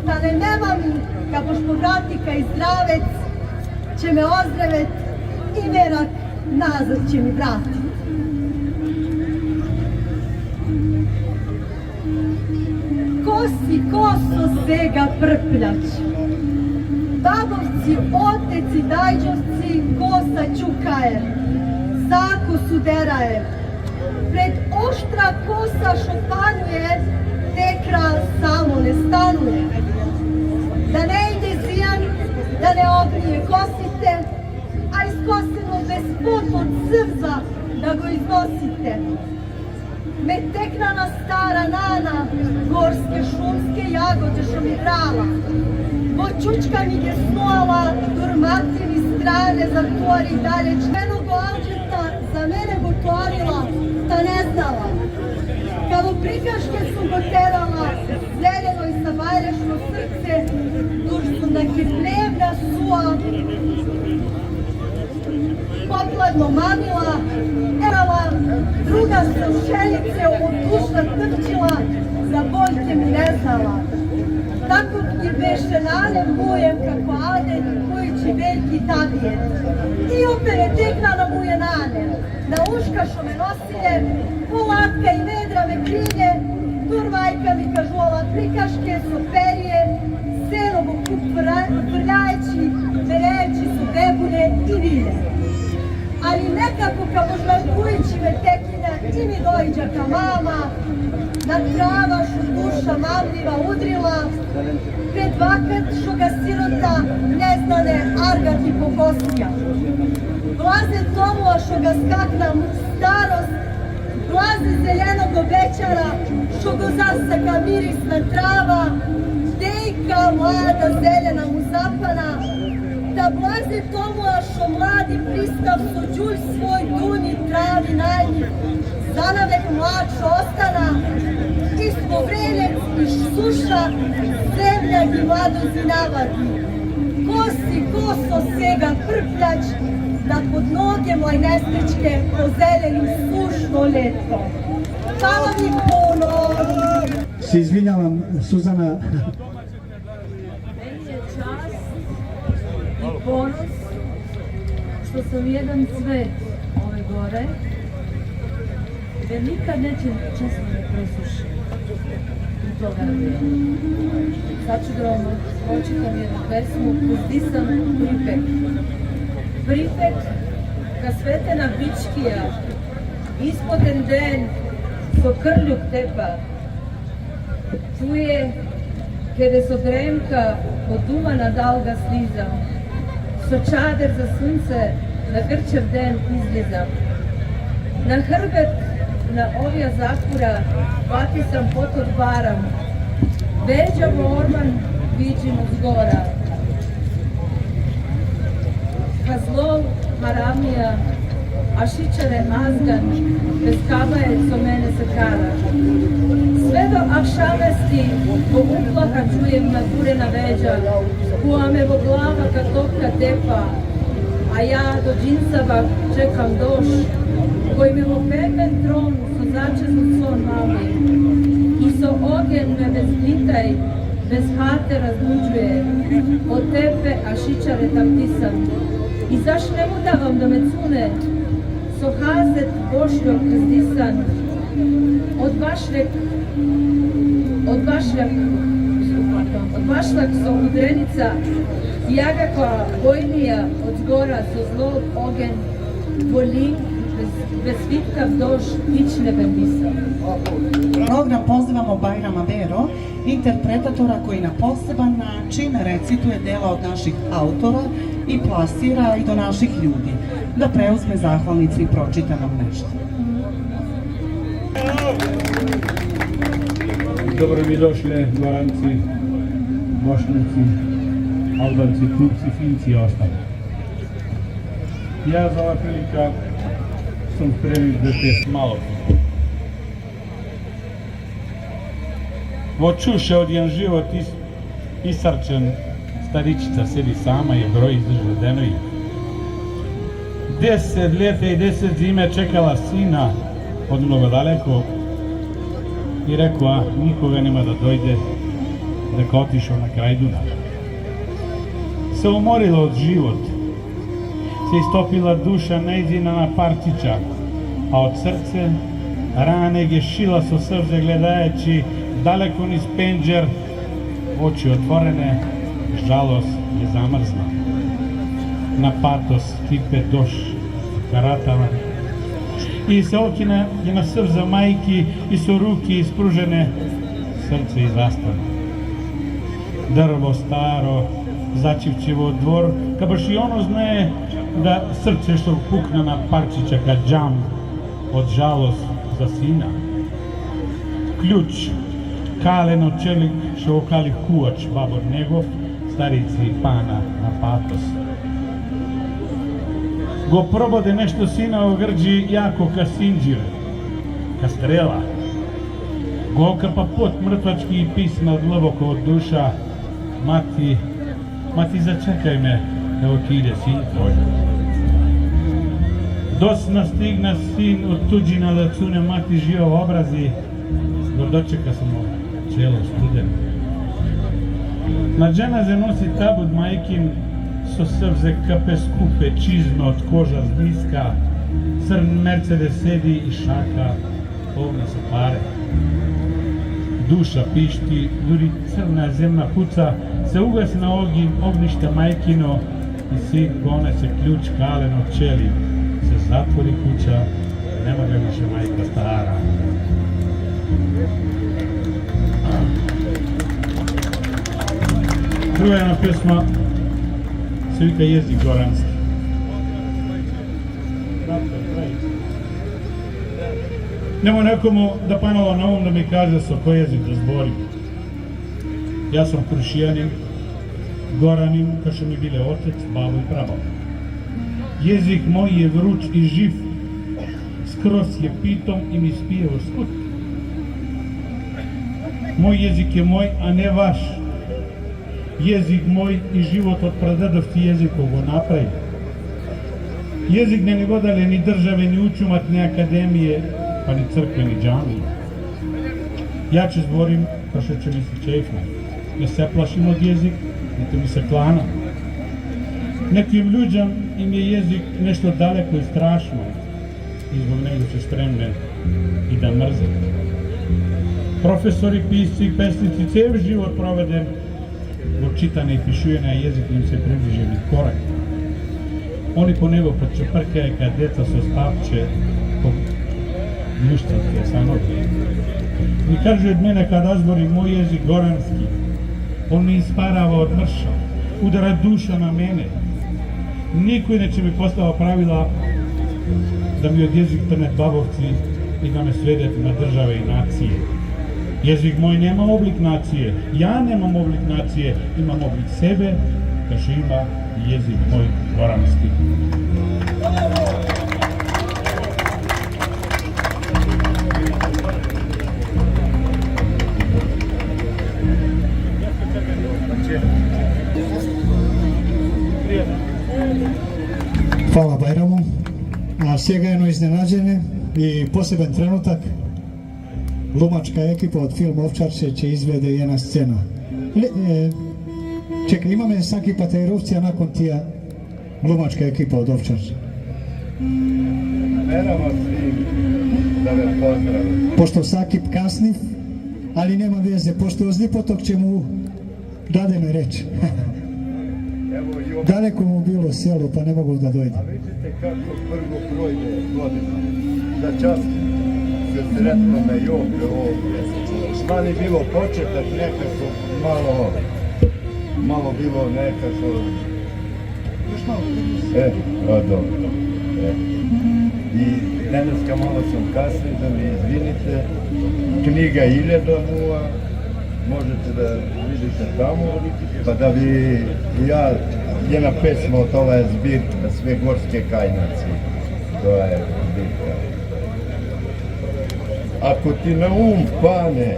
da ne nema mi, kako špogratika i zdravec, će me ozdravet i merak nazad će mi vratiti. Kosi koso svega prpljač, babovci, oteci, dajđovci, kosa čukaje, zakosu deraje, pred oštra kosa šopanuje, tekra samo ne stanuje. Da ne ide zijan, da ne obrije kosite, a iskoseno bez pot od srza da go iznosite. Meteknana stara nana, gorske šumske jagode što mi brala, bočučka mi je snuala, durmativi strane zatvori dalje. Čmenog anđeta za mene gotorila, ta ne znala. Kao prikaške su go terala, zeljeno i sabajrešno srce, duž su neke plevna sua, popladno mamila, erala, druga se u šeljice od duša trčila, za boljke mi ne znala. Tako i beše nanem bujem kako ade, kujući veljki tabijet. I opere tekna na muje nanem, na uška što me nosilje, polatka i vedra me krinje, turvajka mi kažuola prikaške su perije, senovo kup vrljajeći, vereći su bebune i vile. Ali nekako kao žvankujući me tekine i mi dođa ka mama, na trava što duša mamljiva udrila, pred vakat što ga sirota neznane argati pokosija. Blaze tomula što ga skakna starost, blaze zeljenog obećara što go zasaka mirisna trava, dejka mlada zeljena mu zapana, da blaze tomula što mladi pristav so đulj svoj duni travi najnji, zanavek mlad što ostana, i spovrelec i suša, zemlja i mladosti navadi. Kosi koso sega prpljač, da pod noge moj nestečke pozeleni sušno leto. Hvala mi puno! Se izvinjavam, Suzana. Meni je čast i ponos što sam jedan cvet ove gore, jer nikad neće često da presuši. I to verujem. Sad ću da vam pročitam jednu pesmu Uzdisan Pripek. Pripek, ka svetena bičkija, ispoden den, so krljuk tepa. Čuje, kede so dremka podumana dalga sliza, so čader za sunce na grčev den izliza. Na hrbet, na ovja zakura, vati sam pot odvaram, veđa vorman viđim zgora. Kazlov haramija, a šičare mazgan, bez kabaje co mene sakara. Sve do akšamesti po uplaha čujem nakurena veđa, koja me vo glava ka topka tepa, a ja do džinsava čekam doš, koji me vo pepen tron so začeznu son mami. I so ogen me bez glitaj, bez hate razlučuje, od tepe a šičare tam tisam. I zaš ne mu davam da me cune, so hazet bošljok zdisan, od bašlak so udrenica, jagakva vojnija od zgora so zlog ogen, boli, bez svitka vdož nične bendisa. Program pozivamo Bajrama Bero, interpretatora koji na poseban način recituje dela od naših autora i plasira i do naših ljudi, da preuzme zahvalnicu i pročita nam nešto. Dobro mi došli Goranci, Bošnjaci, Albanci, Turci, Finci i ostali. Ja za ova prilika sam spremio da pjesm malo. Vo čuše odjen život isarčen, staričica sedi sama i broji izdrža denovi. 10 ljeta i 10 zime čekala sina od mnogo daleko i rekao, a nikoga nema da dojde, da otišao na kraj Dunava. Se umorila od život, se istopila duša neizina na parčića, a od srce rane gešila su srce gledajući daleko niz penđer, oči otvorene, žalost je zamrzla. Na patos kipe doš karatavan i se okina je na srza majki i su ruki ispružene, srce izastane. Drvo staro, začivčevo dvor, ka baš i ono znaje da srce što pukne na parčića ka džam od žalost za sina. Ključ, kaleno čelik što okali kuvač babor njegov, starici pana na patos. Go probode nešto sina ogrđi jako ka sinđir, ka strela. Golka pa pot mrtvački i pisma od globoko od duša, mati začekaj me, evo ki ide sin tvoj. Dosna stigna sin od tuđina da cune mati živo obrazi, do dočeka sam čelo studen. Na dženaze nosi tabut majkin, so srze kape skupe, čizme od koža zniska, crn Mercedes sedi i šaka, ovne su pare. Duša pišti, duri crna zemna puca, se ugasi na ognjišta majkino i sin ponese ključ kaleno čeli, se zatvori kuća, nema ga više majka stara. Druga jedna pjesma se vika Jezik goranski. Nemo nekomu da panova na um da mi kaže sa koji jezik da zborim. Ja sam Krušijanin, Goranin, kao što mi bile otec, babo i prababo. Jezik moj je vruć i živ, skroz je pitom i mi spije u skut. Moj jezik je moj, a ne vaš. Jezik moj i život od pradedovci jezikovo napravi. Jezik ne ni vodale ni države, ni učumat, ni akademije, pa ni crkve, ni džamije. Ja će zborim, pa što će mi se čefna. Ne se plašim od jezik, niti mi se klana. Nekim ljudям im je jezik nešto daleko i strašno i zbog njega će spremne i da mrze. Profesori, pisci i pesnici cel život provede dok čitane i pišujene, a jezik im se približe ni korak. Oni po nebo podčeprkaje kad deca se spapče po ljušćanske sanoge. Mi kažu od mene kad razborim moj jezik goranski, on mi isparava od mrša, udara duša na mene. Niko inače mi postava pravila da mi od jezik trne babovci i da me svedete na države i nacije. Jezik moj nema oblik nacije, ja nemam oblik nacije, imam oblik sebe, kaž ima jezik moj goranski. Hvala Bajramu. A svega jedno iznenađenje i poseban trenutak. Glumačka ekipa od film Ovčarče će izvede jedna scena. Čekaj, imаме Саки Патаировци, а након тия глумачка екипа од Овчарче. Мерамо свим да ве поздравим. Пошто Сакип каснив, али нема везе, пошто Озлипоток ќе му дадеме реч. Далеко му било село, па не могу да дојде. А видите како прво пројде година. За час се сретнаме и овде овде. Мани било почетак некако malo bilo nekako... dobro. I daneska malo sam kasnije, da mi izvinite. Knjiga Iljeda Mua, možete da vidite tamo, pa da bi ja, jedna pesma od ova je zbirka, sve gorske kajnaci. To je zbirka. Ako ti na um pane,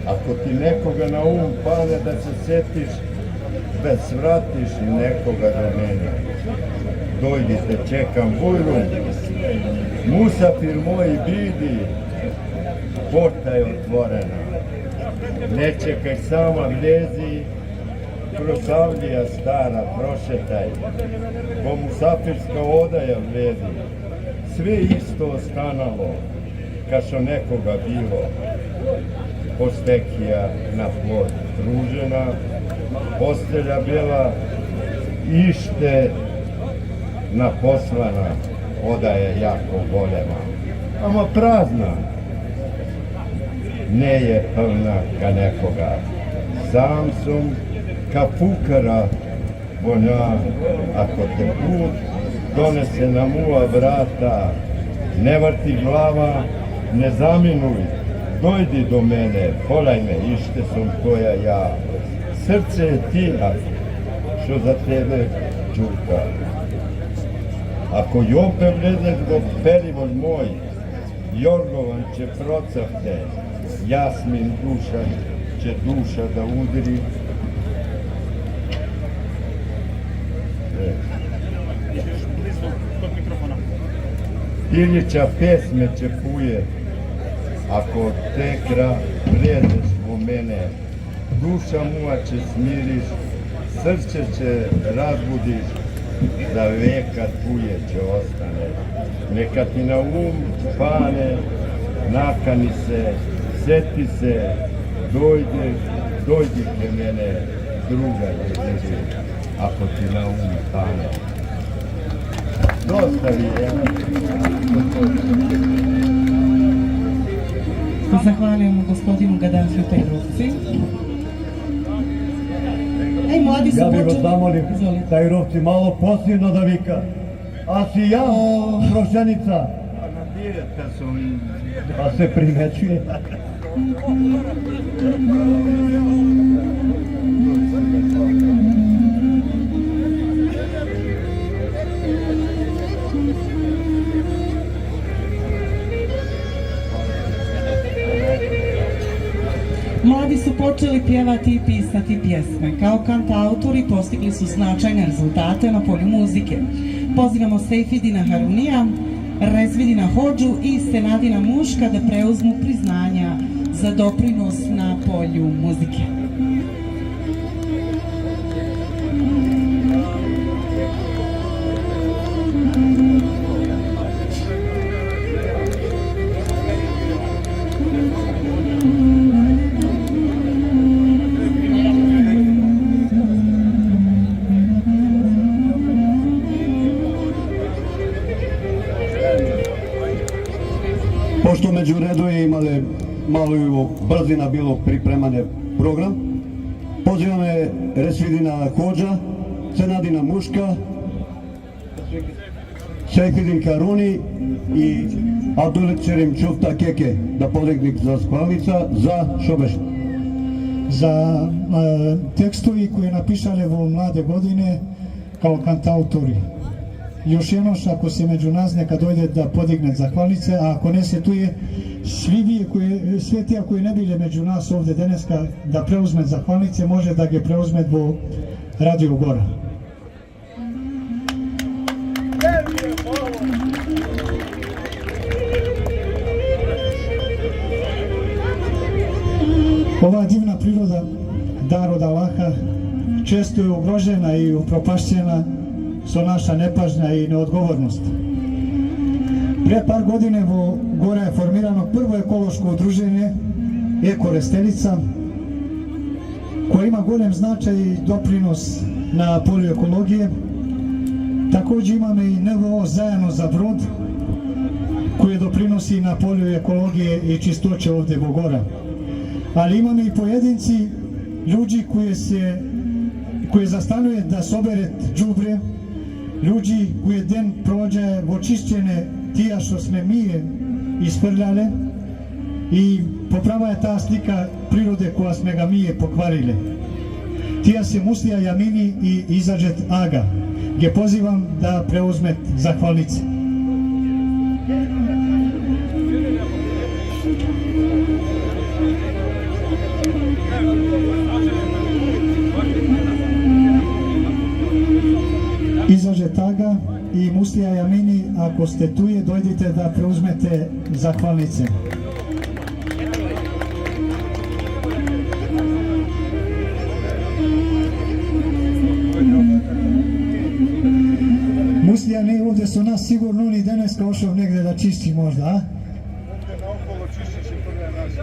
ako ti nekoga na um pane da se setiš, da svratiš i nekoga do mene. Dojdite, čekam Vujrum, musafir moj bidi, porta je otvorena. Ne čekaj sama vljezi, kroz avlija stara prošetaj, ko musafirska odaja vljezi. Sve isto ostanalo, kašo nekoga bilo. Postekija na plod pružena, postelja bila ište naposlana, odaje jako golema, ama prazna, ne je plna ka nekoga. Sam sam ka fukara vonja, ako te put donese na muva vrata, ne vrti glava, ne zaminuj, dojdi do mene, polaj me, ište sam tvoja ja. Srce je tina, što za tebe čuka. Ako jope vledeš go perivol moj, Jorgovan će procavte, Jasmin duša će duša da udri. Ilića pesme će puje, ako tekra vledeš u mene, duša muva će smiriš, srce će razbudiš, da veka tvuje će ostane. Neka ti na um pane, nakani se, seti se, dojdi ke mene, druga je, ako ti na um pane. Dosta li je? Zahvaljujemo gospodinu Gadafiju Tajrovci. Ej, mladi su Ja bih vas počeli. zamolim, Izvolite. Tajrovci, malo posljedno da vika. A si ja, Prošenica, A na direta sam... a se primećuje. počeli pjevati i pisati pjesme. Kao kantautori postigli su značajne rezultate na polju muzike. Pozivamo Sejfidina Harunija, Rezvidina Hodžu i Senadina Muška da preuzmu priznanja za doprinos na polju muzike. Pošto među redove imale malo i brzina bilo pripremane program, pozivame Resvidina Hodža, Senadina Muška, Sejfidin Karuni i Abduličerim Čufta Keke da podignik za skvalnica za Šobeš. Za tekstovi koje napišale vo mlade godine kao kantautori. Još jednoš, ako se među nas neka dojde da podigne zahvalnice, a ako ne se tu je, sve tija koji ne bile među nas ovde deneska da preuzme zahvalnice, može da ga preuzme vo Radio Gora. Ova divna priroda, dar od Allaha, često je ugrožena i upropašćena so naša nepažnja i neodgovornost. Pre par godine vo Gora je formirano prvo ekološko udruženje Eko Restelica, koje ima golem značaj i doprinos na polju ekologije. Takođe imamo i NVO Zajedno za Brod, koje doprinosi na polju ekologije i čistoće ovde vo Gora. Ali imamo i pojedinci, ljudi koje zastanuje da sobere džubre, ljudi koji den prođe očišćene tija što sme mije isprljale i poprava je ta slika prirode koja sme ga mije pokvarile. Tija se Muslija Jamini i Izađet Aga, gdje pozivam da preuzmet zahvalnice. Izađe Taga i Muslija Jamini, ako ste tu je, dojdite da preuzmete zahvalnice. Muslija ne ovde su nas sigurno ni danas kao ošao negde da čisti možda, a? Ovde naokolo čišćići prve naše.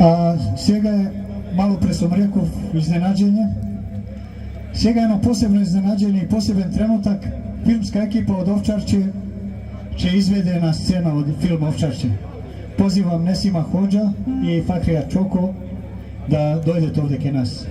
A сега je, malo pre sam rekao, iznenađenje. Сега je jedno posebno iznenađenje i poseben trenutak. Filmska ekipa od Ovčarče će izvede na scena od filma Ovčarče. Pozivam Nesima Hodža i Fakrija Čoko da dojdete ovde ke nas.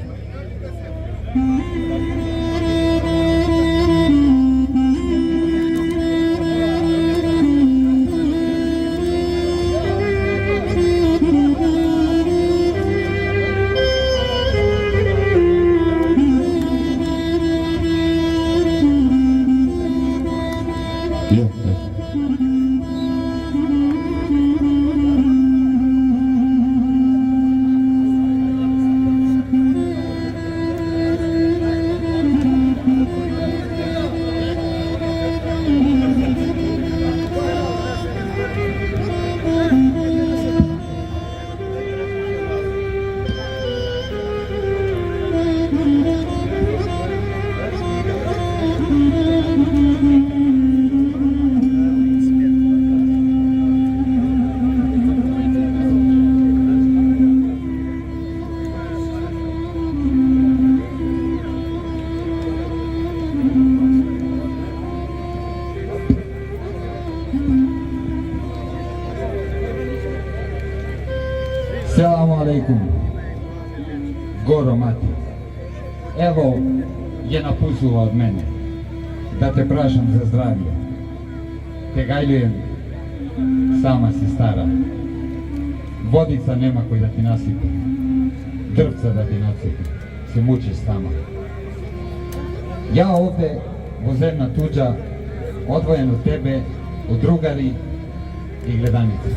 Selamu alaikum, Goro mati. Evo jedna pusula od mene, da te prašam za zdravlje. Te gajljujem, sama si stara. Vodica nema koji da ti nasipi, drvca da ti nacipi, se mučiš sama. Ja ovde во земја туѓа, одвоен од тебе, од другари и гледаници.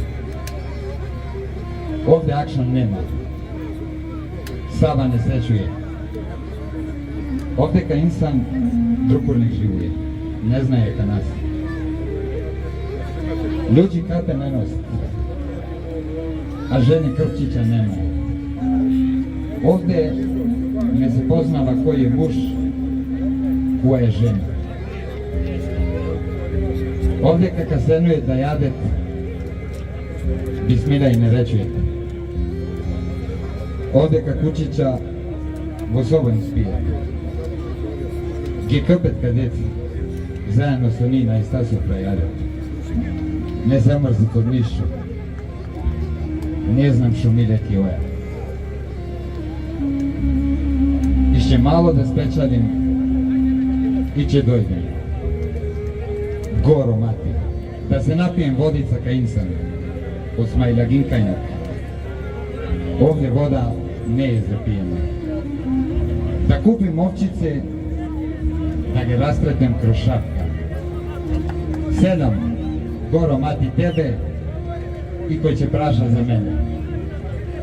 Овде акшн нема. Саба не се чуе. Овде ка инсан друкурник живуе. Не знае ка нас. Луѓи капе не носат. А жени крпчиќа нема. Овде не се познава кој е муж, која е жена. Овде како сенуе да јадет, бисмила и не речуете. Овде како кучиќа во собен спијат. Ги крпет кадеци, заедно со ни на иста суфра јадет. Не замрзат од ништо. Не знам шо милети оја. И ще мало да спечалим и ќе дојдем. Горо мати, да се напием водица ка инсан, од смајлагин кајнак. Овде вода не е за пиење. Да купим овчице, да ги растретем кроз шапка. Седам, горо мати тебе и кој ќе праша за мене.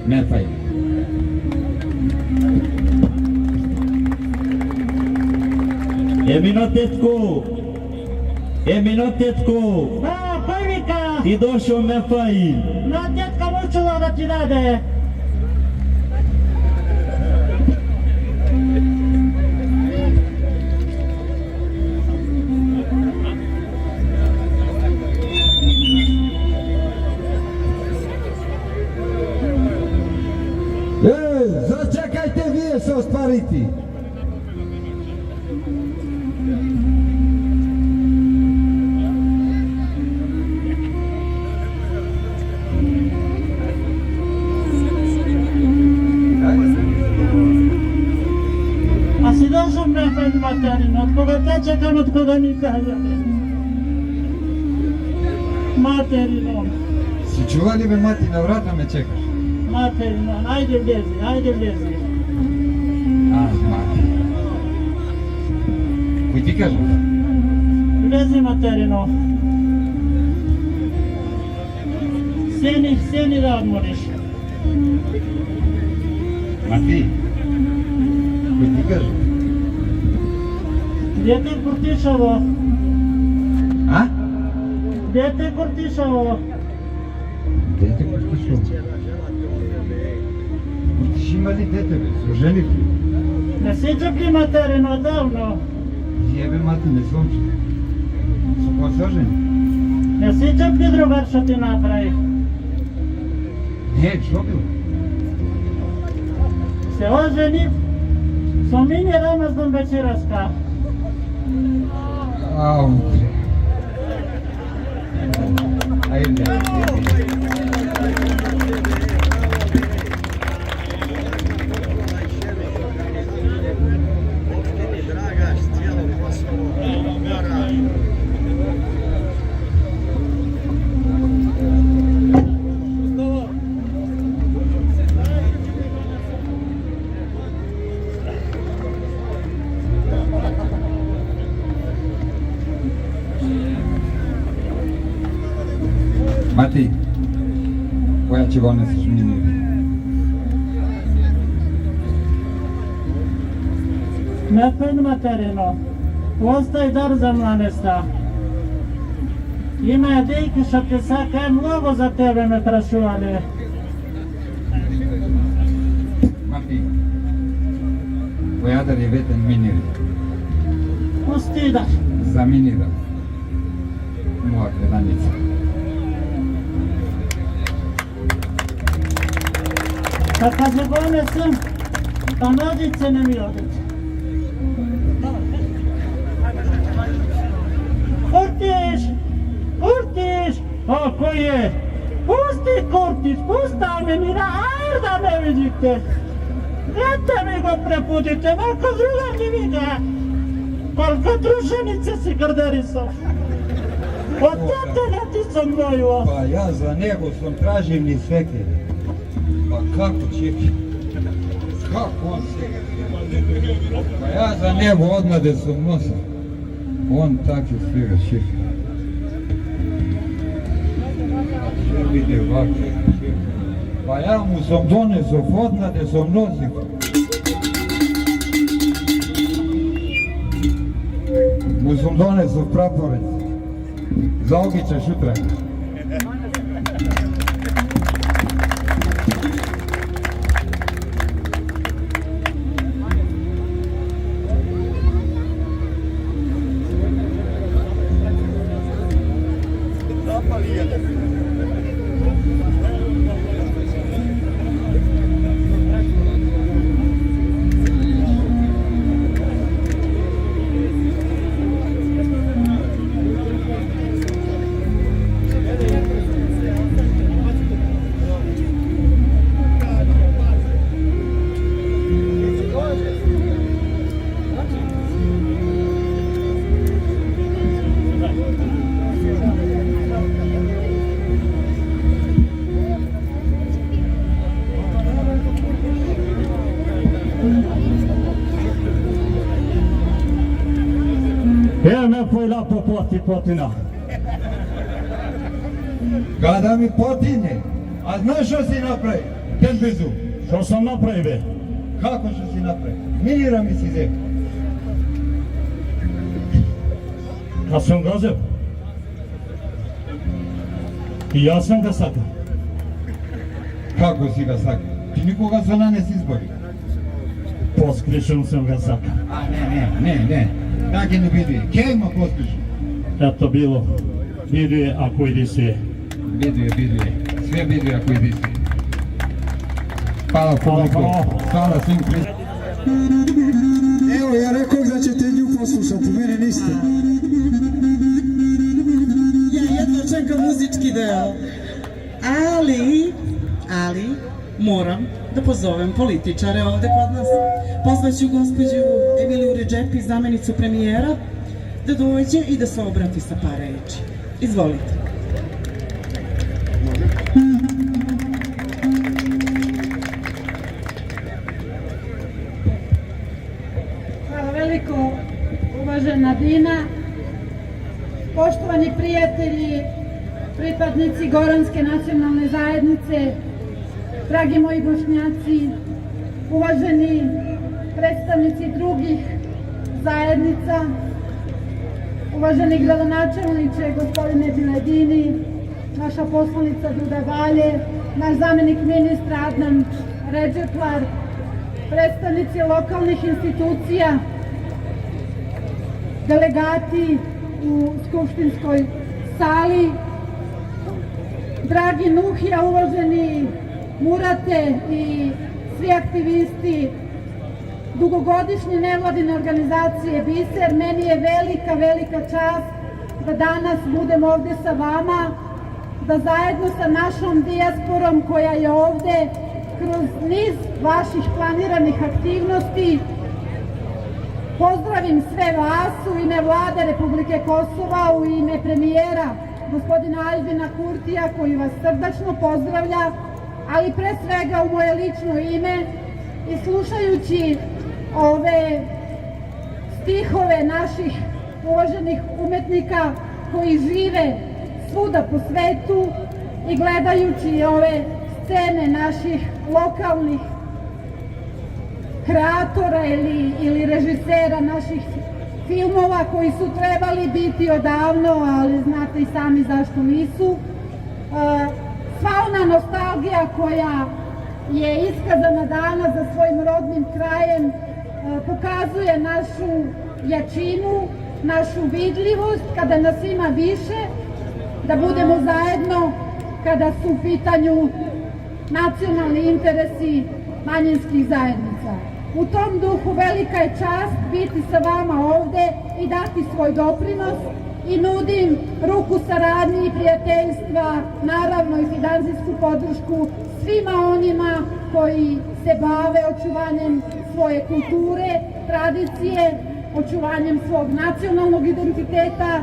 Не фај. Емино тетко, Да, кој вика? ти дошо ме фаи. На тетка мучила да ти даде. Зачекајте вие се остварити. А си дошол ме фен материно, од кога те чекам, од кога ми кажа. Материно, Си чува ли бе мати, на врата ме чекаш? материно, ајде влези, ајде влези. Мати. Кој ти кажа? Влези, материно. Сени да одмориш. Мати. Кој ти кажа? Дете Куртишово, А? дете Куртишово. Дете Куртишово. Куртиш има ли дете бе? Со женив ли? Не се чепли, материно, одавно. Вие бе мати не сум. Со која се жени? Не се чепли, другар, што ти направи. Не, што било? Се оженив со мини рамаздан вечераска. Ау. Ајде. Мати, која ќе го несеш минути? Не пен, материно, остај дар за младеста. Има дејки што те сакаја многу за тебе, ме прашувале. Мати, која да ветен минири? Пусти да. За минира. Моја гледаница. Така се го несем, да ножице не ми одат. Куртиш! Куртиш! А, кој е? Пусти, Куртиш, пуста ме, мира, ајде да ме видите. Дете ми го препудите, малко друга ни вида. Колко трушенице си грдерисов. Од тете не ти сум мојува. Па ја за него сум тражив ни свеке. Па како чеки? Како он се? Па ја за него однаде сум носил. On tako svega šefa. Sve vide ovako. Pa ja mu sam doneso fotna gde sam nosio. Mu sam doneso praporec. Zaogićeš utra. Me poj lapo poti potina. Kada mi potine, a znaš što si napravi? Tembezu. Što sam napravi be? Kako što si napravi? Mira mi si zep. Kad sam gazev. I ja sam ga sakao. Kako si ga sakao? Ti nikoga za nanes izbori. Poskrišen sam ga sakao. A ne. Tako ne biduje. Kje ima poskrišen? Eto bilo. Biduje ako idi se. Biduje. Sve biduje ako idi se. Hvala publiku. Hvala svim prisutnim. Evo, ja rekao da ćete nju poslušati, mene niste. Ja jedno čekam muzički deo, ali moram da pozovem političare ovde kod nas. Pozvaću gospođu Emiliju Redžepi, zamenicu premijera, da dođe i da se obrati sa par reči. Izvolite. Hvala veliko, uvažena Dina, poštovani prijatelji, pripadnici Goranske nacionalne zajednice, dragi moji Bošnjaci, uvaženi predstavnici drugih zajednica, uvaženi gradonačelniče gospodine Biledini, naša poslanica Duda Valje, naš zamenik ministra Adnan Redžeplar, predstavnici lokalnih institucija, delegati u skupštinskoj sali, dragi Nuhija, uvaženi Murate i svi aktivisti dugogodišnje nevladine organizacije Biser, meni je velika čast da danas budem ovde sa vama, da zajedno sa našom dijasporom koja je ovde kroz niz vaših planiranih aktivnosti pozdravim sve vas u ime Vlade Republike Kosova, u ime premijera gospodina Aljbina Kurtija koji vas srdačno pozdravlja, ali pre svega u moje lično ime i slušajući ove stihove naših uvaženih umetnika koji žive svuda po svetu i gledajući ove scene naših lokalnih kreatora ili režisera naših filmova koji su trebali biti odavno, ali znate i sami zašto nisu. Sva ona nostalgija koja je iskazana danas za svojim rodnim krajem pokazuje našu jačinu, našu vidljivost kada nas ima više, da budemo zajedno kada su u pitanju nacionalni interesi manjinskih zajednica. U tom duhu velika je čast biti sa vama ovde i dati svoj doprinos i nudim ruku saradnje i prijateljstva, naravno i finansijsku podršku svima onima koji se bave očuvanjem svoje kulture, tradicije, očuvanjem svog nacionalnog identiteta,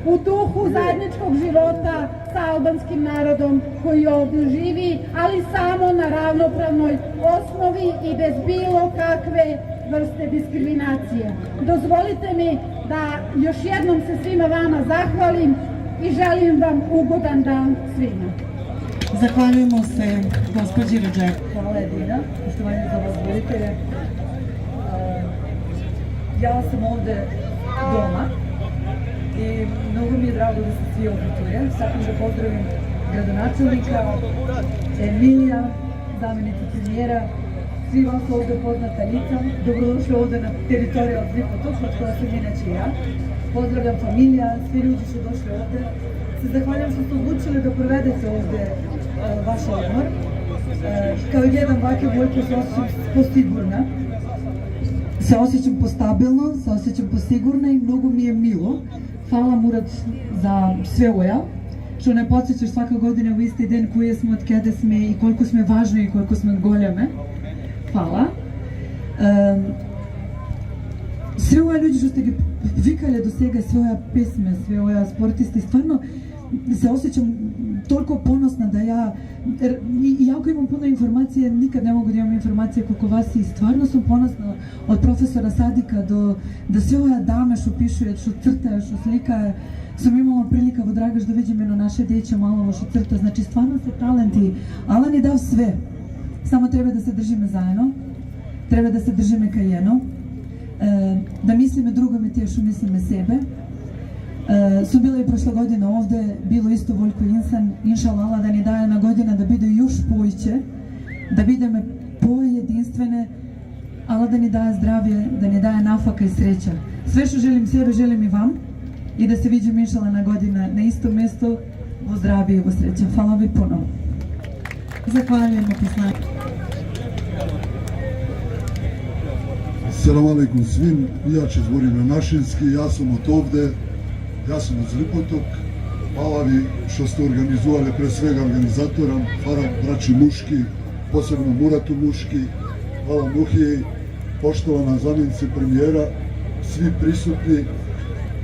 u duhu zajedničkog života sa albanskim narodom koji ovdje živi, ali samo na ravnopravnoj osnovi i bez bilo kakve vrste diskriminacije. Dozvolite mi da još jednom se svima vama zahvalim i želim vam ugodan dan svima. Zahvaljujemo se gospođi Redžep. Hvala Edina, poštovanje za vas voditelje. Ja sam ovde doma i mnogo mi je drago da se svi ovdje. Sakam da pozdravim gradonačelnika, Emilija, zamjenica premijera, svi vas ovdje poznata lica. Dobrodošli ovdje na teritoriju od Lipotočka, koja sam inače ja. Pozdravljam familija, svi ljudi su došli ovdje. Se zahvaljam što ste odlučili da provedete ovdje vaš odmor. Kao i gledam vake Vojke se osjećam posigurna. Se osjećam postabilno, se osjećam posigurna i mnogo mi je milo. Hvala Murat za sve ovo, što ne podsjećaš svaka godina u isti den koje smo, od kada sme i koliko sme važni i koliko sme goljame. Hvala. Sve ove ljudi što ste ga vikali do svega, sve ove pesme, sve ove sportisti, stvarno se osjećam toliko ponosna da ja, iako imam puno informacije, nikad ne mogu da imam informacije koliko vas i stvarno sam ponosna od profesora Sadika do sve ove dame što pišu, što crtaju, što slikaje. Sam imala prilika vo Dragaš da vidim jedno naše djeće malo što crta, znači stvarno ste talenti. Alan je dao sve, samo treba da se držime zajedno, treba da se držime ka jedno, da mislime drugome tije što mislime sebe. Su bila i prošle godine ovde, bilo isto voljko insan, inšalala da ni daje na godina da bide još pojće, da bideme pojedinstvene, ali da ni daje zdravlje, da ni daje nafaka i sreća. Sve što želim sebi, želim i vam i da se viđem inšala na godina na isto mjesto, vo zdravlje i vo sreća. Hvala vi puno. Zahvaljujemo poslanju. Selam alaikum svim, ja ću zvorim na našinski, ja sam od ovde, ja sam od Lipotok. Hvala vi što ste organizovali, pre svega organizatoram, hvala braći Muški, posebno Muratu Muški, hvala Muhiji, poštovana zamjenice premijera, svi prisutni.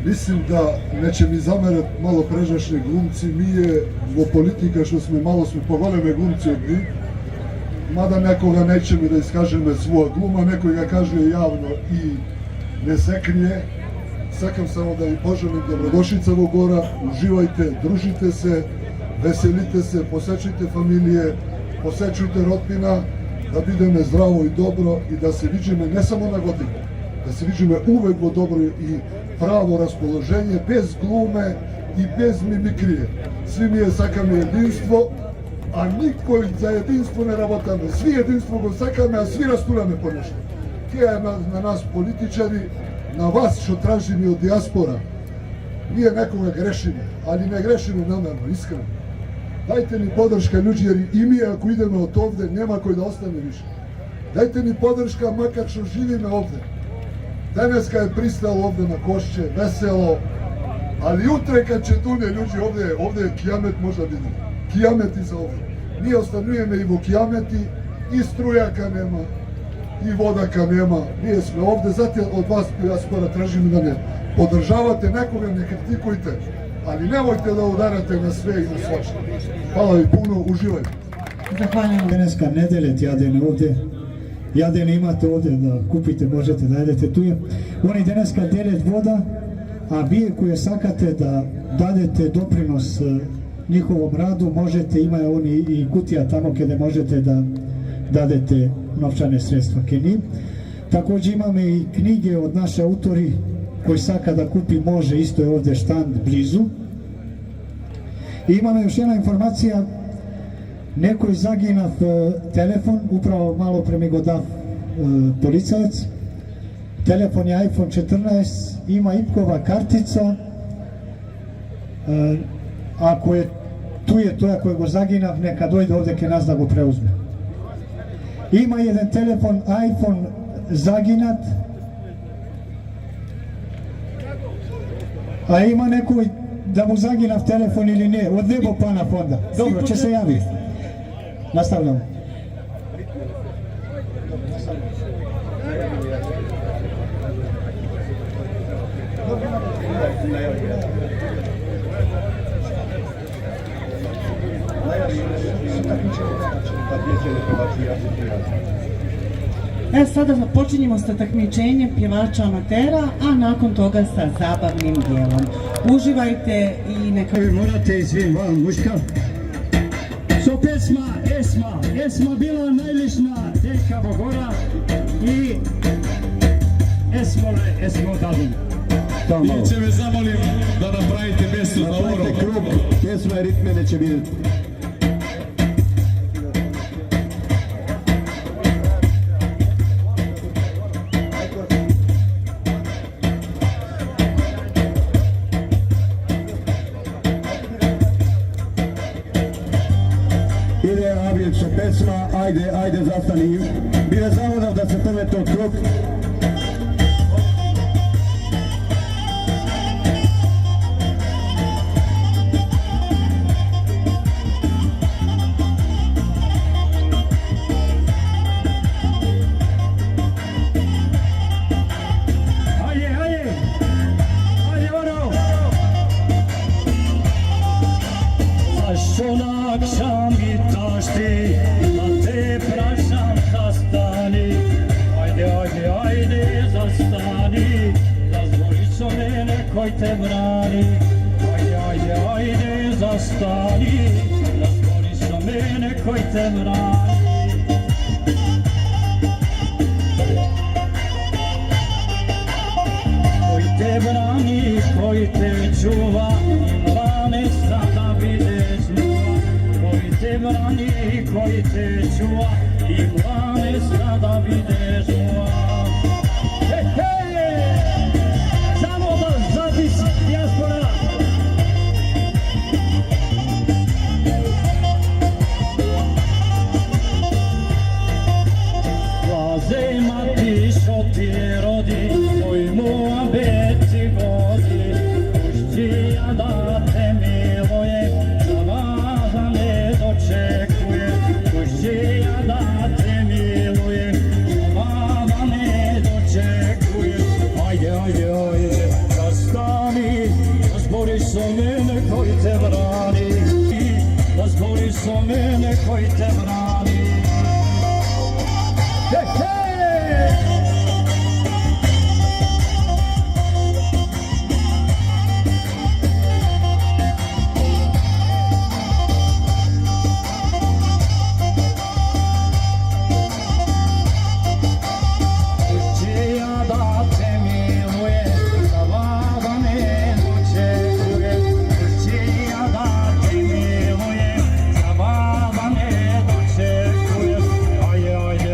Mislim da neće mi zamerati malo prežašni glumci, mi je vo politika što smo malo pogoleme glumci od njih, mada nekoga neće mi da iskažeme svoja gluma, neko ga kaže javno i ne se krije. Sakam samo da i poželim dobrodošlica vo gora, uživajte, družite se, veselite se, posećujte familije, posećujte rodbina, da bideme zdravo i dobro i da se viđeme ne samo na godinu, da se viđeme uvek vo dobro i pravo raspoloženje, bez glume i bez mimikrije. Svi mi je sakame jedinstvo, a niko za jedinstvo ne rabotame. Svi jedinstvo go sakame, a svi rasturame po nešto. Tija je na nas političari, na vas što tražimo od dijaspora. Nije nekoga grešimo, ali ne grešimo namerno, iskreno. Dajte mi podrška ljudi, jer i mi ako idemo od ovde, nema koji da ostane više. Dajte mi podrška makar što živime ovde. Daneska je pristalo ovde na Košće, veselo, ali jutre kad će tune ljudi ovde je kijamet možda vidimo. Kijamet iza ovde. Mi ostanujeme i vo kijameti, i strujaka nema, i vodaka nema. Nije sve ovde, zato od vas dijaspora tražimo da ne podržavate, nekoga ne kritikujte, ali nemojte da udarate na sve i na svašta. Hvala vi puno, uživajte. Zahvaljujem. Daneska nedelet jadene ovde. Jadene imate ovde da kupite, možete da jedete tu je. Oni daneska delet voda, a bije koje sakate da dadete doprinos njihovom radu, možete, imaju oni i kutija tamo gdje možete da dadete novčane sredstva ke njim. Također imamo i knjige od naše autori koji saka da kupi može, isto je ovdje štand blizu. I imamo još jedna informacija, neko je zaginav telefon, upravo malo pre mi go dav policajac. Telefon je iPhone 14, ima IPKova kartica. Ako je tu je to, ako je go zaginav, neka dojde ovdje ke nas da go preuzme. Ima jedan telefon iPhone zaginat, a ima neko da mu zaginav telefon ili ne, od nebo pana fonda. Dobro, će se javi. Nastavljamo. Sada počinjemo sa takmičenjem pjevača amatera, a nakon toga sa zabavnim dijelom. Uživajte i neka... Morate svim vam muška. So pesma Esma bila najlična Dejka Bogora i Esmo Dadin. I će me zamolim da napravite mjesto za oro. Napravite krug, pjesma i ritme neće biti. Ide Abilče pesma, ajde zastani. Bile zavodav da se prve to krug. Son akşam gitmişti, te prašam zastani. Ajde zastani, razvoli co mene koj te brani. Ajde zastani, razvoli co mene koj te brani. Koj te brani, koj te čuva, imane sada videš muva. Koj te brani, koj te čuva, imane sada videš muva. Hej, hej! Samo da zapis dijaspora! Laze mati što ti rodi, moj moja beti vodi. Pušći ja da te miluje, zavada ne dočekuje. Pušći ja da te miluje, zavada ne dočekuje. Ajde, zastani, razbori so mene koji te brani. Razbori so mene koji te brani. Hey, hey! Pušćija da te miluje, zavada ne dočekuje. Pušćija da te miluje, zavada ne dočekuje. Ajde,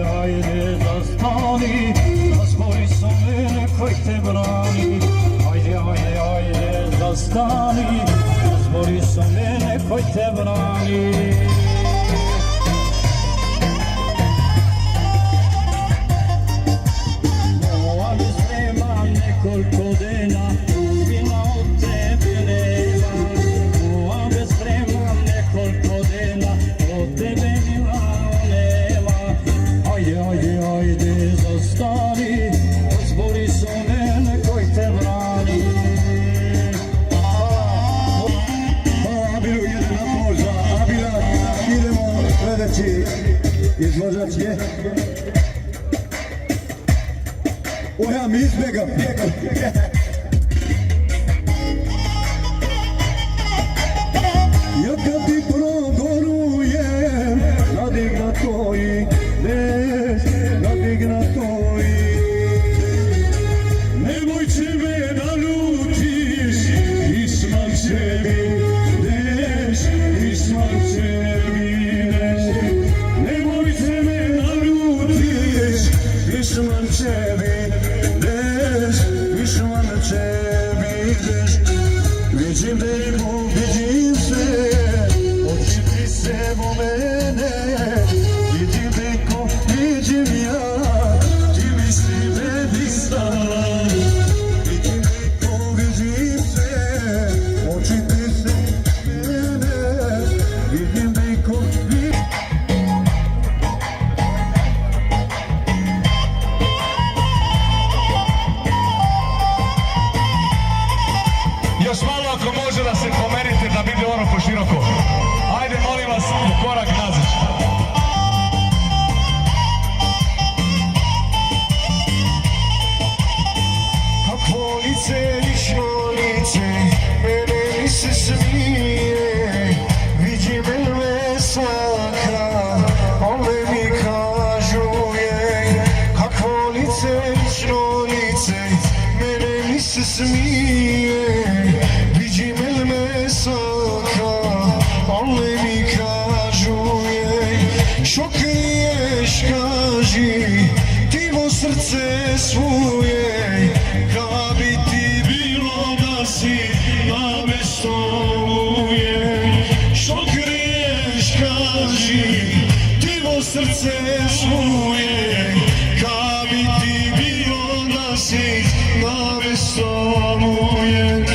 zastani, razbori so mene koji te brani. Ajde, zastani, razbori so mene koji te brani. Moja mi sprema nekoliko dena, vina od tebe nema. Moja mi sprema nekoliko dena, od tebe milano nema. Ajde, zastani, razbori so mene koji te brani. Abilu jedan napor za Abila, idemo sledeći izvođač je. Ja mi izbjegam. Ja kad ti progorujem, nadignato ideš, nadignato nemoj će me da ljučiš, Isman će mi ideš, Isman će mi ideš. Nemoj će me da ljučiš, Isman će mi ideš, Isman smije, vidi me svaka, one mi kažu jej, kakvo lice, lično lice, mene mi se smije, vidi me svaka, one mi kažu jej, što kriješ kaži, ti vo srce svoje, ka bi ti bilo da si na stolu je, što kriješ kaži, ti vo srce svoje, ka bi ti bilo da si na stolu je.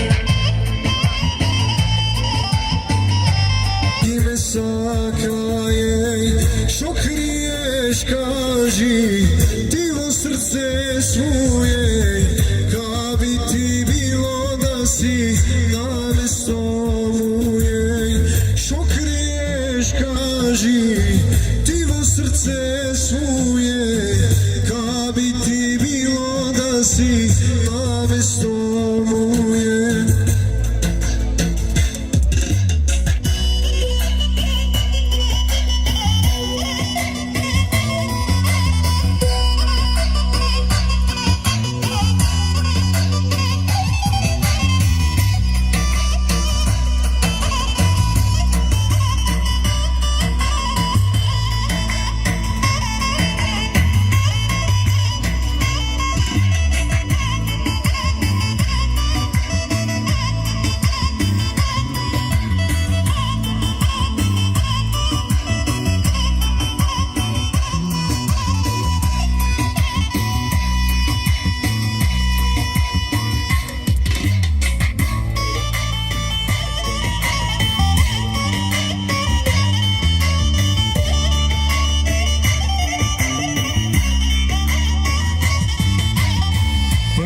Ti me saka je, što kriješ kaži, ti vo srce svoje, ka bi ti bilo da si na stolu je, što kriješ kaži, ti vo srce svoje, ka bi ti bilo da si na stolu je.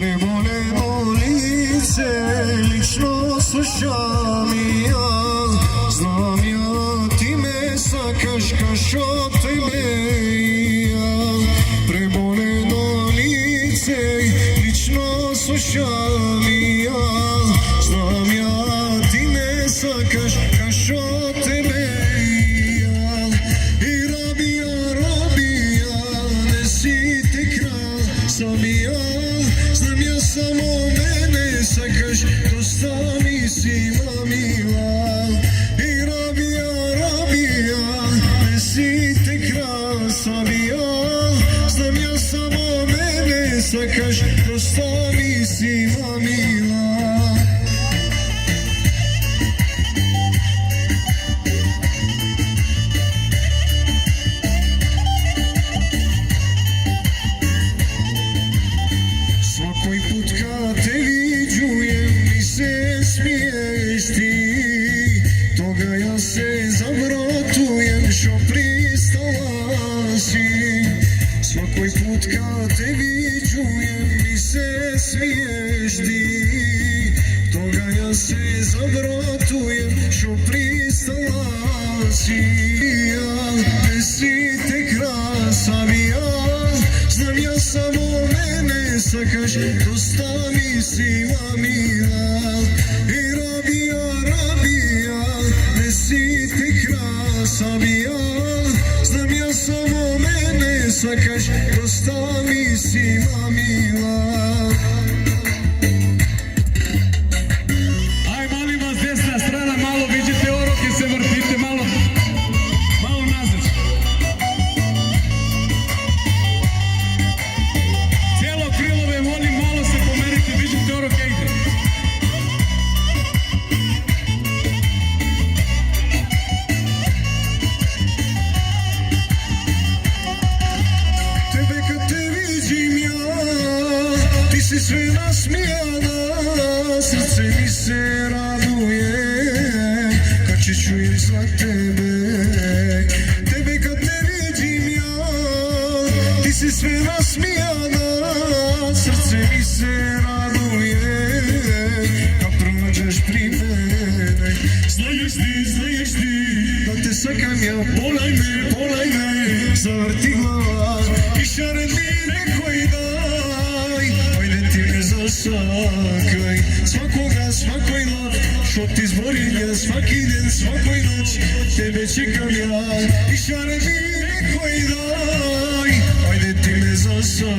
Preboleno lice, lično slušam i ja, znam ja, ti me sakaš kaš od tebe i ja. Preboleno lice, lično slušam i ja, znam ja, ti me sakaš kaš od tebe i ja. I robija, robija, ne si ti kralj, sam i ja. Znam ja samo mene sakaš, dosta mi si mamila. I robija, robija, ne si te kralj, sam i ja. Znam ja samo mene sakaš, dosta mi si mamila. Svakoj put kad te viđujem mi se smiješ ti, toga ja se zavrotujem što pristala si. Svakoj put kad te viđujem mi se smiješ ti, toga ja se zavrotujem što pristala si. Ja, ne si te krasa mi ja, znam ja samo mene sakaš, dosta mi si mamila. I robija, robija, ne si ti krasa mi ja, znam ja samo mene sakaš, dosta mi si mamila. Aj, molim vas, desna strana, malo viđite oroke, se vrtite, malo nazad. Cijelo krilove, molim, malo se pomerite, viđite oroke, ide. Tebe kad te vidim ja, ti si sve nasmijana, srce mi se raduje, kad će čujem za tebe. Tebe kad te vidim ja, ti si sve nasmijana, srce mi se raduje, kad prođeš pri mene. Znaješ ti, da te sakam ja, polaj me, zavrti glava i šaret mi nekoj daj, ajde ti me zasakaj, svakoj dan, što ti zborim ja svaki den, svakoj noć, tebe čekam ja i šare mi nekoj daj, ajde ti me zasakaj.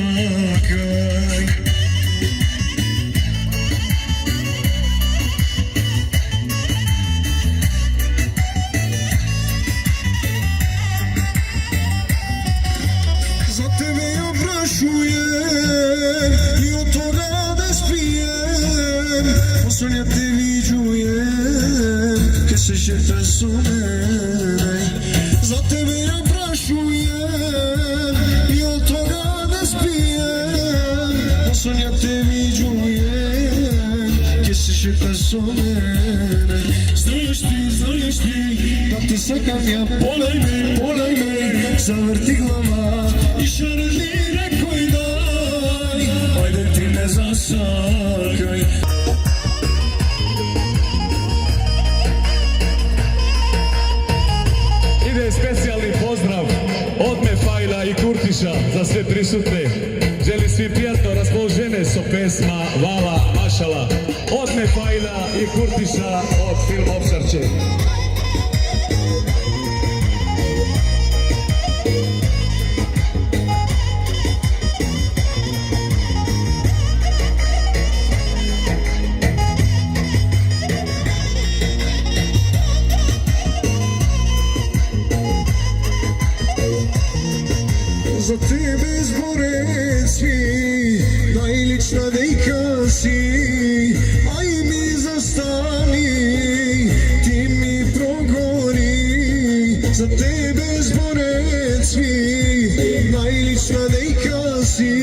Za tebe ja prašujem i od toga da spijem, poslednja te viđujem, kad se šetaš su mene. Za tebe ja prašujem i od toga da spijem, poslednja te viđujem, kad se šetaš su mene. Znaš ti, da ti sekam ja, polaj me, zavrti glava i šareni rekoj daj, ajde ti me zasakaj. Ide specijalni pozdrav od Mefajla i Kurtiša za sve prisutne. Želim svi prijatno raspoložene so pesma Vala Mašala od Mefajla i Kurtiša od film Ovčarče. Za tebe zbore svi, najlična dejka si, aj mi zastani, ti mi progori. Za tebe zbore svi, najlična dejka si,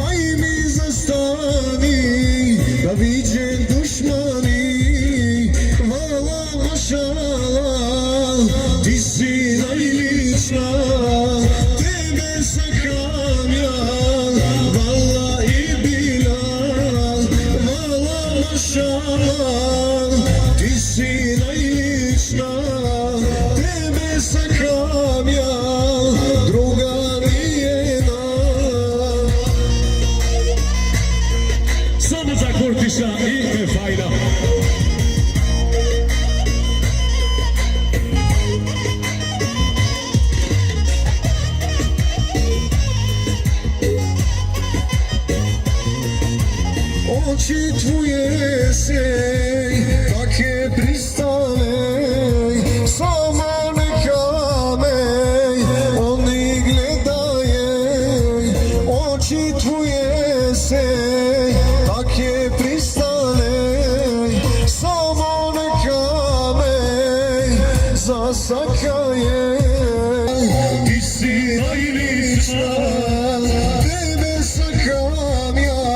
aj mi zastani, da viđen dušmani, vala mašala, ti si najlična. Ti si najlična, tebe sakam ja, druga nijena. Samo za Kurtiša i Mefajla. Oči tvoje sej, take pristane, samo neka me oni gledaje. Oči tvoje sej, take pristane, samo neka me zasakaje. Ti si najlična, tebe sakam ja,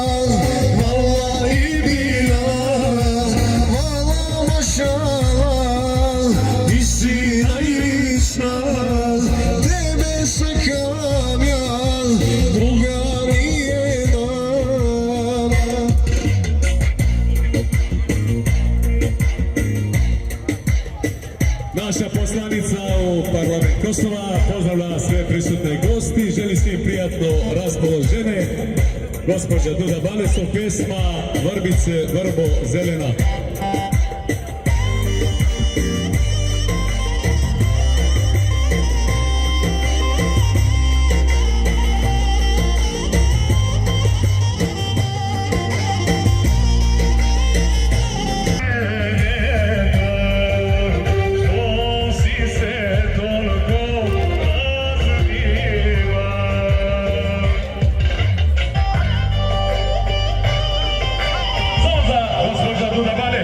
ti si najlična, tebe sakam ja, druga nijena. Naša poslanica u parlament Kosova pozdravlja sve prisutne gosti, želi svim prijatno raspoložene. Gospođa Duda Balesov, pesma Vrbice, vrbo zelena. Gospođa Duda Balesov.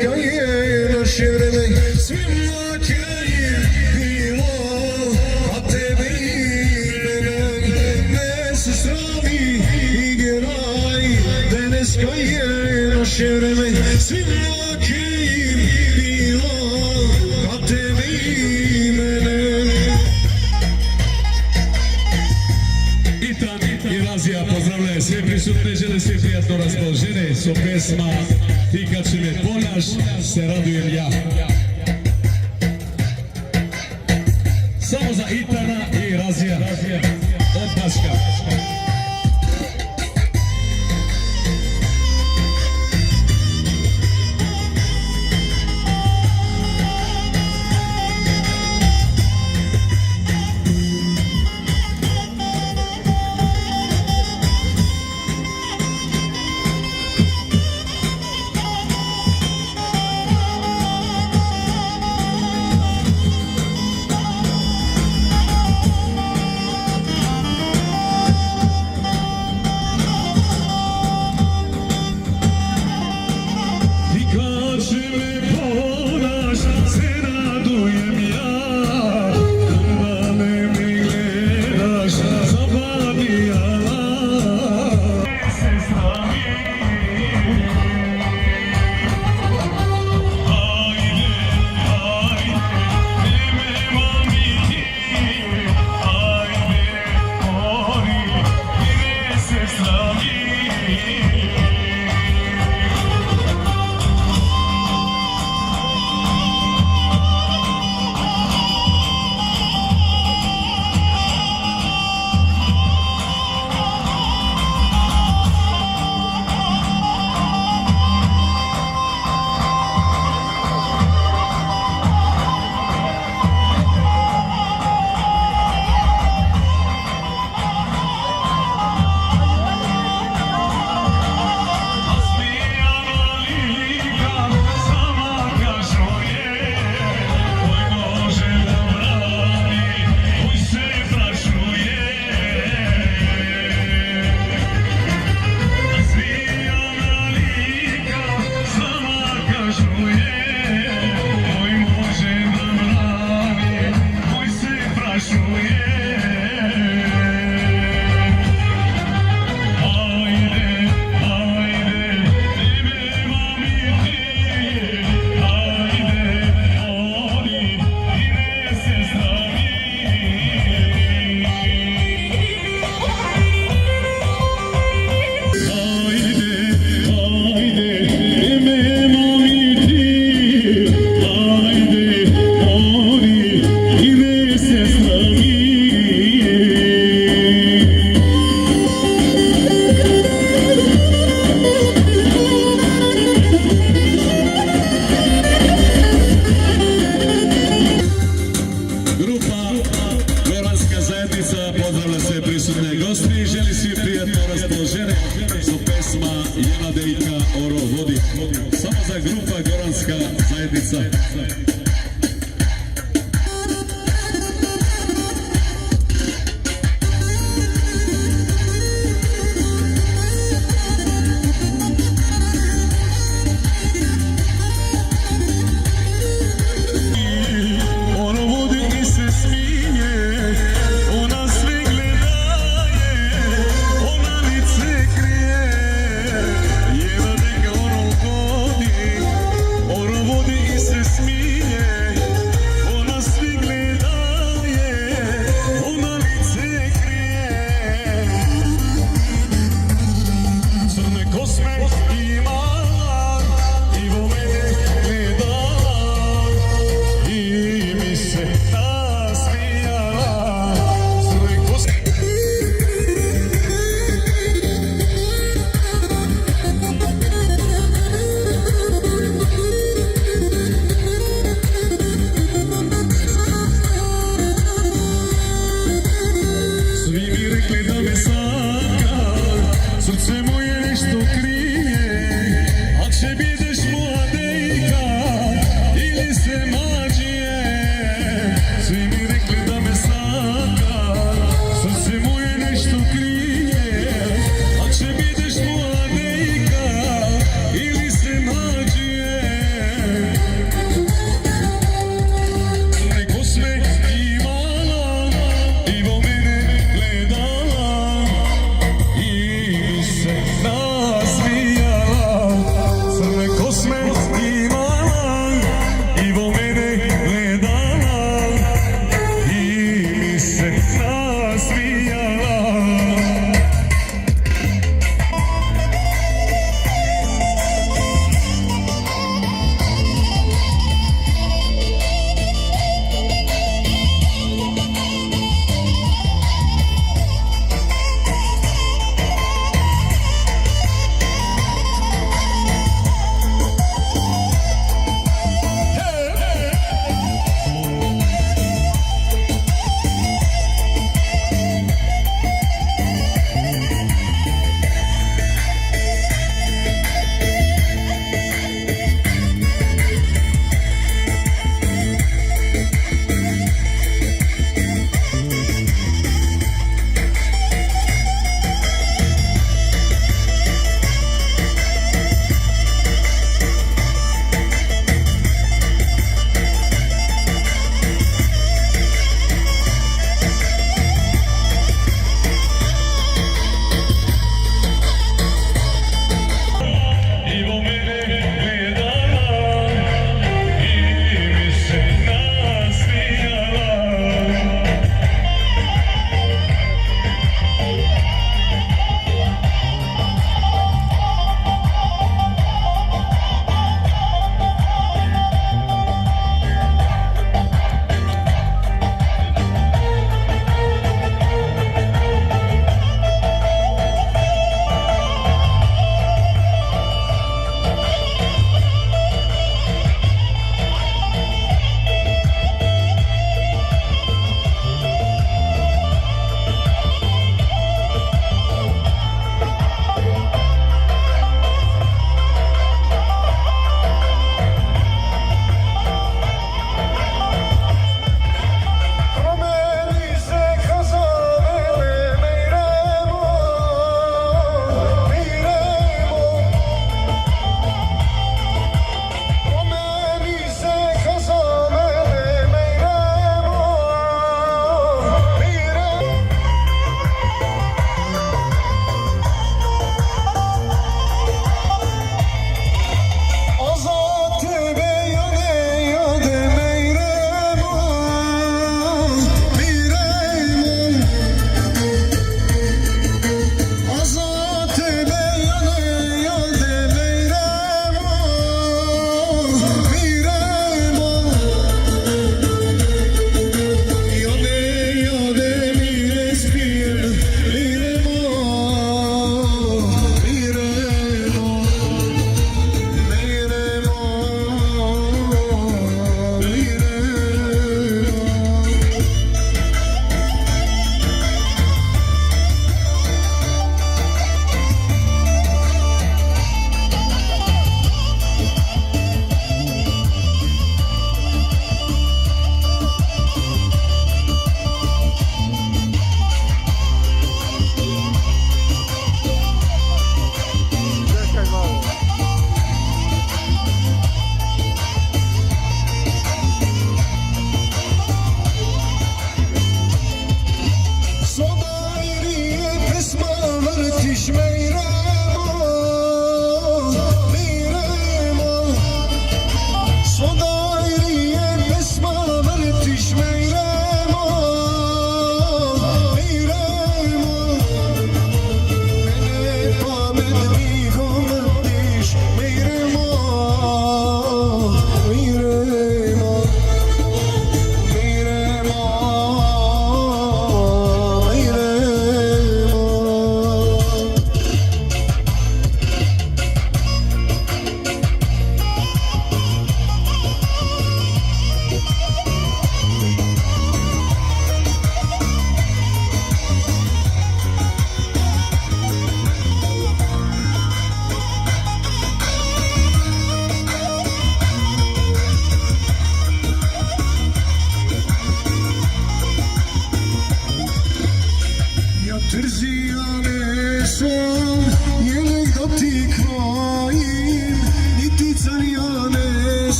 Daneska je naše vreme, svima će im bilo, a tebe i mene ne se srami igraj. Daneska je naše vreme, svima će im bilo, a tebe i mene. Itan i Razija pozdravljaju sve prisutne, žele sve prijatno raspoloženje so pesma Ti kad si me poljaš, se radujem ja. Samo za Itana i Razija od Paška. Svi mi rekli da me saka, srce moje nešto krije.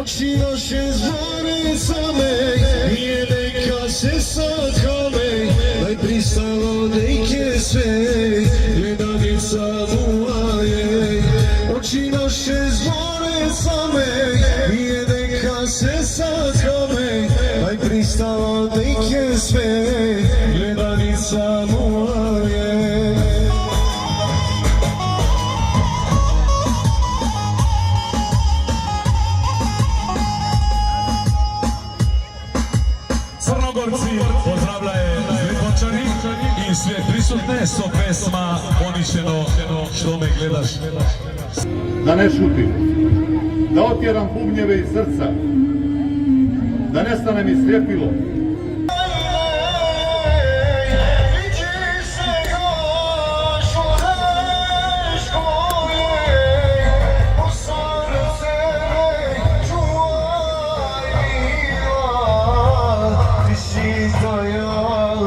Oči naše zvore same, nije neka se satkame, daj pristalo neke sve, gledanica moja je. Oči naše zvore same, nije neka se satkame, daj pristalo neke sve, gledanica moja je. Crnogorci pozdravljaju Zlipočani i sve prisutne so pesma Ponišeno što me gledaš. Da ne šutim, da otjeram bubnjeve iz srca, da nestane mi sljepilo. Ti si dajal,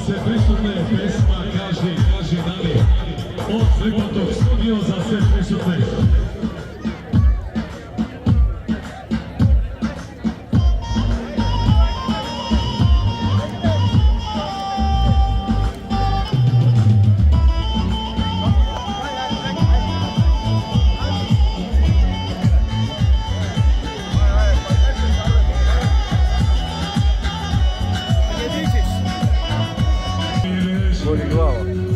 sve prisutne, pesma Kaži, kaži Dani. Od Zripotog studio za sve prisutne. Boli glava.